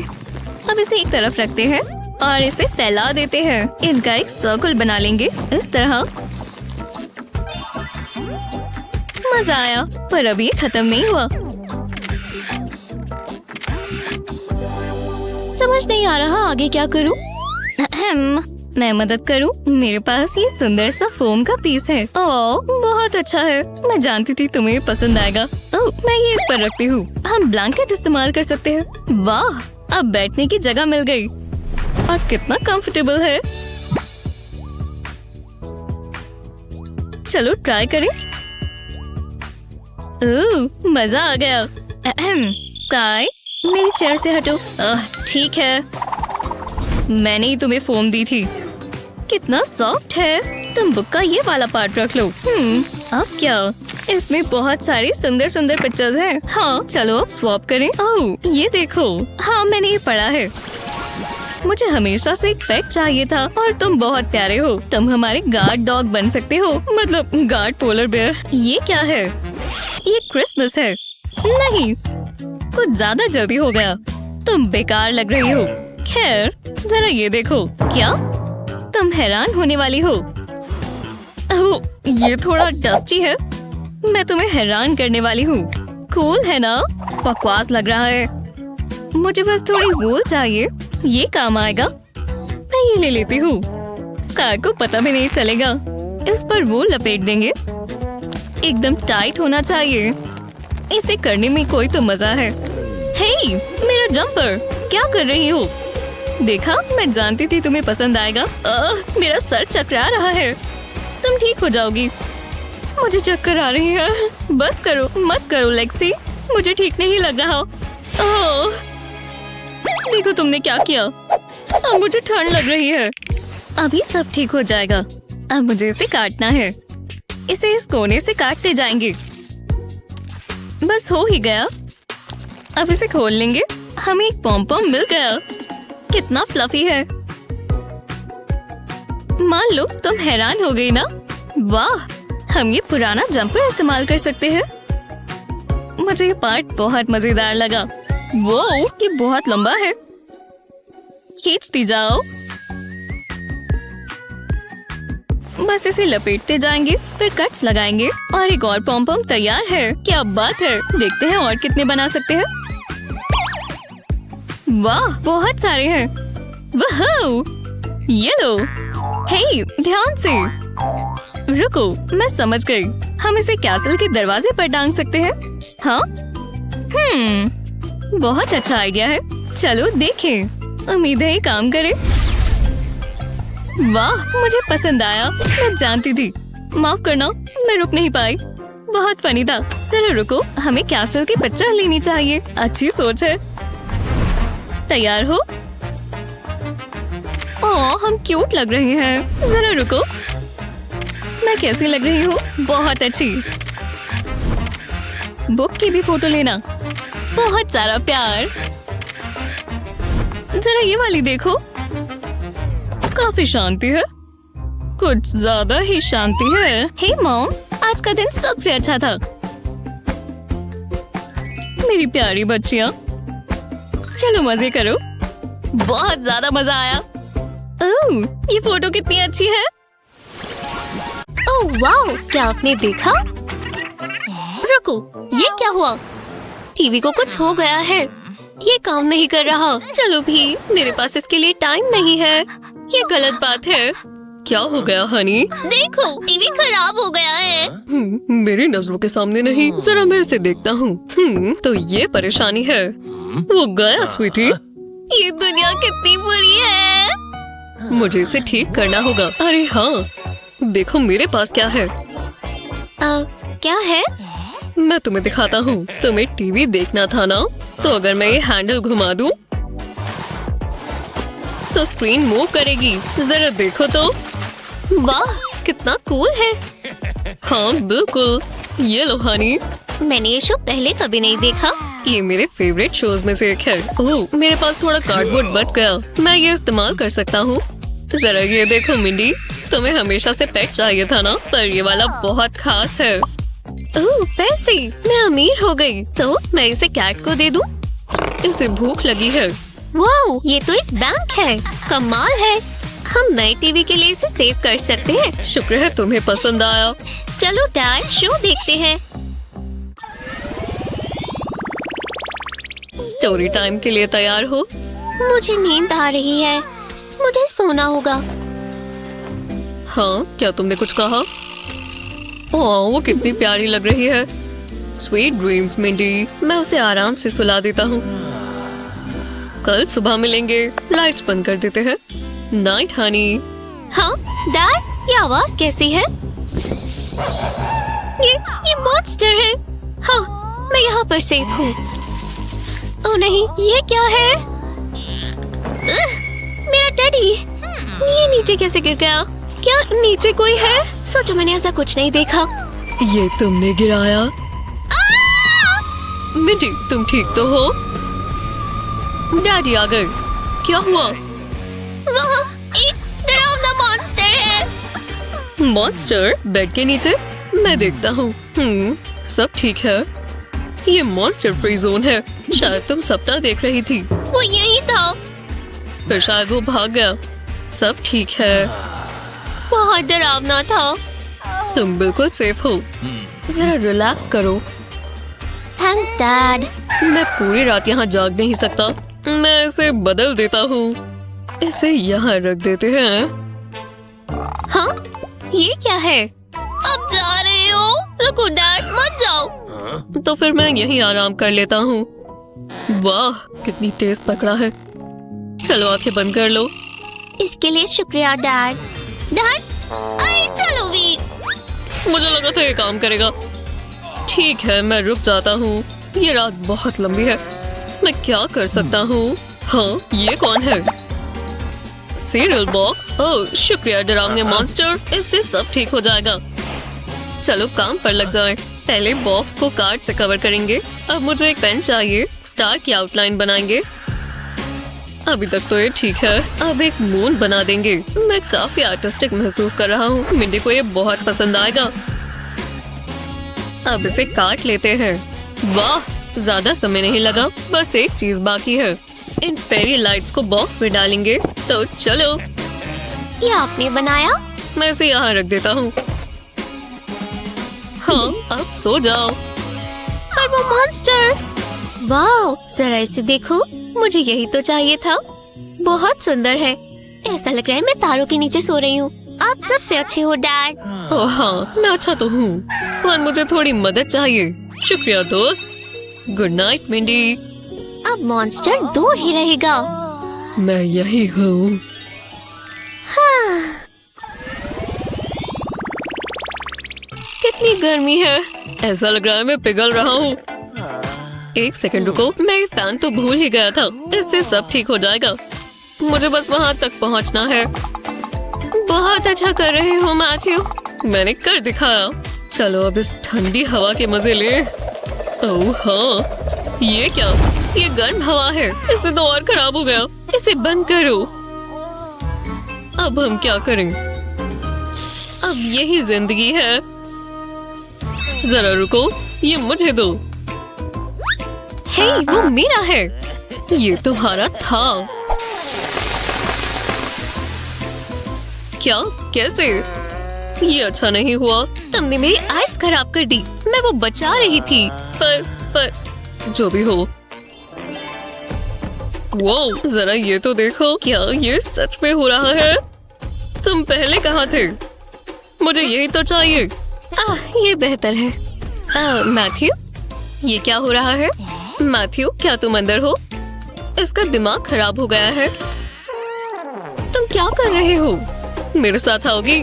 अब इसे एक तरफ रखते हैं और इसे फैला देते हैं। इनका एक सर्कल बना लेंगे इस तरह। मजा आया, पर अभी ये खत्म नहीं हुआ। समझ नहीं आ रहा आगे क्या करूं। मैं मदद करूं। मेरे पास ये सुंदर सा फोम का पीस है। ओह, बहुत अच्छा है। मैं जानती थी तुम्हें पसंद आएगा। ओह, मैं ये इस पर रखती हूँ। हम ब्लैंकेट इस्तेमाल कर सकते हैं। वाह, अब बैठने की जगह मिल गई। और कितना कंफर्टेबल है। चलो ट्राई करें। ओह, मजा आ गया। काय, मेरी चेयर से हटो। ठीक है, मैंने ही तुम्हें फोम दी थी। कितना सॉफ्ट है। तुम बुक का ये वाला पार्ट रख लो। अब क्या? इसमें बहुत सारी सुंदर सुंदर पिक्चर्स हैं। हाँ, चलो अब स्वैप करें। ओह, ये देखो। हाँ, मैंने ये पढ़ा है। मुझे हमेशा से एक पेट चाहिए था और तुम बहुत प्यारे हो। तुम हमारे गार्ड डॉग बन सकते हो। मतलब गार्ड पोलर बेयर। ये क्या है? ये क्रिसमस है। नहीं, कुछ ज्यादा जल्दी हो गया। तुम बेकार लग रही हो। खैर, जरा ये देखो। क्या? तुम हैरान होने वाली हो। ओह, ये थोड़ा डस्टी है। मैं तुम्हें हैरान करने वाली हूँ। कूल है ना? बकवास लग रहा है। मुझे बस थोड़ी वूल चाहिए। ये काम आएगा। मैं ये ले लेती हूँ। स्काई को पता भी नहीं चलेगा। इस पर वूल लपेट देंगे। एकदम टाइट होना चाहिए। इसे करने में कोई तो मजा है। हे, मेरा जंपर, क्या कर रही हो? देखा, मैं जानती थी तुम्हें पसंद आएगा। मेरा सर चकरा रहा है। तुम ठीक हो जाओगी। मुझे चक्कर आ रही है। बस करो, मत करो लेक्सी। मुझे ठीक नहीं लग रहा। ओह, देखो तुमने क्या किया। अब मुझे ठंड लग रही है। अभी सब ठीक हो जाएगा। अब मुझे इसे काटना है। इसे इस कोने से काटते जाएंगे। बस हो ही गया। अब इसे खोल लेंगे। हमें एक पॉम पॉम मिल गया। कितना फ्लफी है। मान लो तुम हैरान हो गई ना। वाह, हम ये पुराना जंपर इस्तेमाल कर सकते हैं। मुझे ये पार्ट बहुत मजेदार लगा। वो ये बहुत लंबा है। खींचती जाओ। बस इसे लपेटते जाएंगे, फिर कट्स लगाएंगे और एक और पॉम पॉम तैयार है। क्या बात है। देखते हैं और कितने बना सकते हैं। वाह, बहुत सारे हैं। वाह, ये लो। हे, ध्यान से। रुको, मैं समझ गई। हम इसे कैसल के दरवाजे पर टांग सकते हैं। हाँ, बहुत अच्छा आइडिया है। चलो देखें। उम्मीद है ये काम करे। वाह, मुझे पसंद आया। मैं जानती थी। माफ करना, मैं रुक नहीं पाई। बहुत फनी था। जरा रुको, हमें कैसल की पिक्चर लेनी चाहिए। अच्छी सोच है। तैयार हो? ओह, हम क्यूट लग रहे हैं। जरा रुको, मैं मैं कैसी लग रही हूँ? बहुत अच्छी। बुक की भी फोटो लेना। बहुत सारा प्यार। जरा ये वाली देखो, काफी शांति है, कुछ ज्यादा ही शांति है। हे मॉम, आज का दिन सबसे अच्छा था। मेरी प्यारी बच्चियाँ, चलो मजे करो। बहुत ज्यादा मजा आया। ओह, ये फोटो कितनी अच्छी है। ओह वाओ, क्या आपने देखा? रुको, ये क्या हुआ? टीवी को कुछ हो गया है। ये काम नहीं कर रहा। चलो भी, मेरे पास इसके लिए टाइम नहीं है। ये गलत बात है। क्या हो गया हनी? देखो, टीवी खराब हो गया है। मेरी नजरों के सामने नहीं। जरा मैं इसे देखता हूँ। तो ये परेशानी है। वो गया स्वीटी। ये दुनिया कितनी बुरी है। मुझे इसे ठीक करना होगा। अरे हाँ, देखो मेरे पास क्या है। क्या है? मैं तुम्हें दिखाता हूँ। तुम्हें टीवी देखना था ना? तो अगर मैं ये हैंडल घुमा दूँ तो स्क्रीन मूव करेगी। जरा देखो तो। वाह, कितना कूल है। हाँ बिल्कुल। ये लो हनी। मैंने ये शो पहले कभी नहीं देखा। ये मेरे फेवरेट शोज में से एक है। ओह, मेरे पास थोड़ा कार्डबोर्ड बच गया। मैं ये इस्तेमाल कर सकता हूँ। जरा ये देखो मिंडी, तुम्हें हमेशा से पेट चाहिए था ना? पर ये वाला बहुत खास है। ओह, पैसे। मैं अमीर हो गई। तो मैं इसे कैट को दे दूँ? इसे भूख लगी है। वाओ, ये तो एक बैंक है। कमाल है। हम नए टीवी के लिए इसे सेव कर सकते हैं। शुक्र है तुम्हें पसंद आया। चलो डैड, शो देखते हैं। स्टोरी टाइम के लिए तैयार हो? मुझे नींद आ रही है। मुझे सोना होगा। हाँ, क्या तुमने कुछ कहा? ओह, वो कितनी प्यारी लग रही है। Sweet dreams Mindy. मैं उसे आराम से सुला देता हूँ। कल सुबह मिलेंगे। लाइट्स बंद कर देते हैं। नाइट हनी। हाँ डैड, ये आवाज कैसी है? ये मॉन्स्टर है। हाँ, मैं यहाँ पर सेफ हूँ। ओह नहीं, ये क्या है? मेरा टेडी। ये नीचे कैसे गिर गया? क्या नीचे कोई है? सोचो, मैंने ऐसा कुछ नहीं देखा। ये तुमने गिराया? मिंडी, तुम ठीक तो हो? डैडी आ गए। क्या हुआ? वहाँ एक डरावना मॉन्स्टर है। मॉन्स्टर बेड के नीचे? मैं देखता हूँ। सब ठीक है। ये मॉन्स्टर फ्री जोन है। शायद तुम सपना देख रही थी। वो यही था। फिर शायद वो भाग गया। सब ठीक है। बहुत डरावना था। तुम बिल्कुल सेफ हो। जरा रिलैक्स करो। Thanks dad. मैं पूरी रात यहाँ जाग नहीं सकता। मैं इसे बदल देता हूँ। इसे यहाँ रख देते हैं। हाँ, ये क्या है? अब जा रहे हो? रुको डैड, मत जाओ। तो फिर मैं यहीं आराम कर लेता हूँ। वाह, कितनी तेज पकड़ा है। चलो आंखें बंद कर लो। इसके लिए शुक्रिया डैड। डैड, अरे चलो भी। मुझे लगा था ये काम करेगा। ठीक है, मैं रुक जाता हूँ। ये रात बहुत लंबी है। मैं क्या कर सकता हूँ? हाँ, ये कौन है? Serial box. ओह शुक्रिया डरावने मॉन्स्टर। इससे सब ठीक हो जाएगा। चलो काम पर लग जाएं। पहले बॉक्स को कार्ड से कवर करेंगे। अब मुझे एक पेन चाहिए। स्टार की आउटलाइन बनाएंगे। अभी तक तो ये ठीक है। अब एक मून बना देंगे। मैं काफी आर्टिस्टिक महसूस कर रहा हूँ। मिंडी को ये बहुत पसंद आएगा। अब इसे काट लेते हैं। वाह, ज्यादा समय नहीं लगा। बस एक चीज बाकी है। इन फेरी लाइट्स को बॉक्स में डालेंगे। तो चलो। ये आपने बनाया? मैं इसे यहाँ रख देता हूँ। हाँ, अब सो जाओ। और वो मॉन्स्टर। वाह, जरा इसे देखो। मुझे यही तो चाहिए था। बहुत सुंदर है। ऐसा लग रहा है मैं तारों के नीचे सो रही हूँ। आप सबसे अच्छे हो डैड। ओह हाँ, मैं अच्छा तो हूँ, पर मुझे थोड़ी मदद चाहिए। शुक्रिया दोस्त। Good night Mindy. अब मॉन्स्टर दूर ही रहेगा। मैं यही हूँ। हाँ। कितनी गर्मी है। ऐसा लग रहा है मैं पिघल रहा हूँ। एक सेकंड रुको, मैं ये फैन तो भूल ही गया था। इससे सब ठीक हो जाएगा। मुझे बस वहाँ तक पहुँचना है। बहुत अच्छा कर रहे हो मैथ्यू। मैंने कर दिखाया। चलो अब इस ठंडी हवा के मजे ले। ओह हाँ, ये क्या? ये गर्म हवा है, इससे तो और खराब हो गया। इसे बंद करो। अब हम क्या करें? अब यही जिंदगी है। जरा रुको, ये मुझे दो। हे, वो मेरा है। ये तुम्हारा था। क्या? कैसे? ये अच्छा नहीं हुआ। तुमने मेरी आइस खराब कर दी। मैं वो बचा रही थी। पर जो भी हो। वो जरा ये तो देखो, क्या ये सच में हो रहा है? तुम पहले कहाँ थे? मुझे यही तो चाहिए। ये बेहतर है। मैथ्यू, ये क्या हो रहा है? मैथ्यू, क्या तुम अंदर हो? इसका दिमाग खराब हो गया है। तुम क्या कर रहे हो? मेरे साथ आओगी?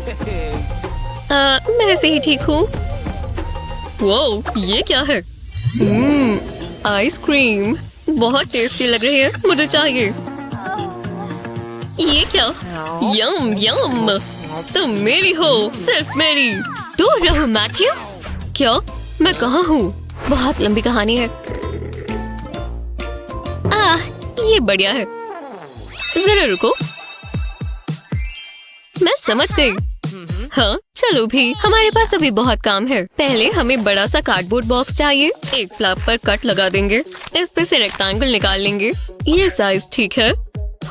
मैं ऐसे ही ठीक हूँ। वो ये क्या है? आइसक्रीम बहुत टेस्टी लग रही है, मुझे चाहिए। ये क्या? यम यम, तुम मेरी हो, सिर्फ मेरी। दूर रहो मैथ्यू। क्या? मैं कहाँ हूँ? बहुत लंबी कहानी है। ये बढ़िया है। जरा रुको, मैं समझ गई। हाँ चलो भी, हमारे पास अभी बहुत काम है। पहले हमें बड़ा सा कार्डबोर्ड बॉक्स चाहिए। एक फ्लैप पर कट लगा देंगे, इस पे से रेक्टेंगल निकाल लेंगे। ये साइज ठीक है।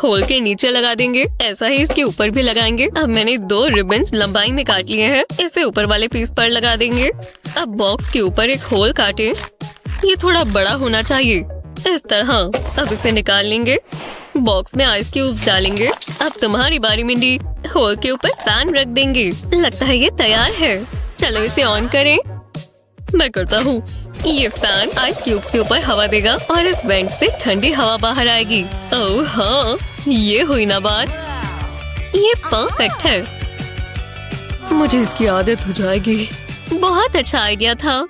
होल के नीचे लगा देंगे, ऐसा ही इसके ऊपर भी लगाएंगे। अब मैंने 2 रिबन्स लंबाई में काट लिए हैं, इसे ऊपर वाले पीस पर लगा देंगे। अब बॉक्स के ऊपर एक होल काटें। ये थोड़ा बड़ा होना चाहिए, इस तरह। अब इसे निकाल लेंगे, बॉक्स में आइस क्यूब्स डालेंगे। अब तुम्हारी बारी मिंडी। होल के ऊपर फैन रख देंगे। लगता है ये तैयार है। चलो इसे ऑन करें। मैं करता हूँ। ये फैन आइस क्यूब्स के ऊपर हवा देगा और इस वेंट से ठंडी हवा बाहर आएगी। ओह हाँ, ये हुई ना बात। ये परफेक्ट है। मुझे इसकी आदत हो जाएगी। बहुत अच्छा आइडिया था।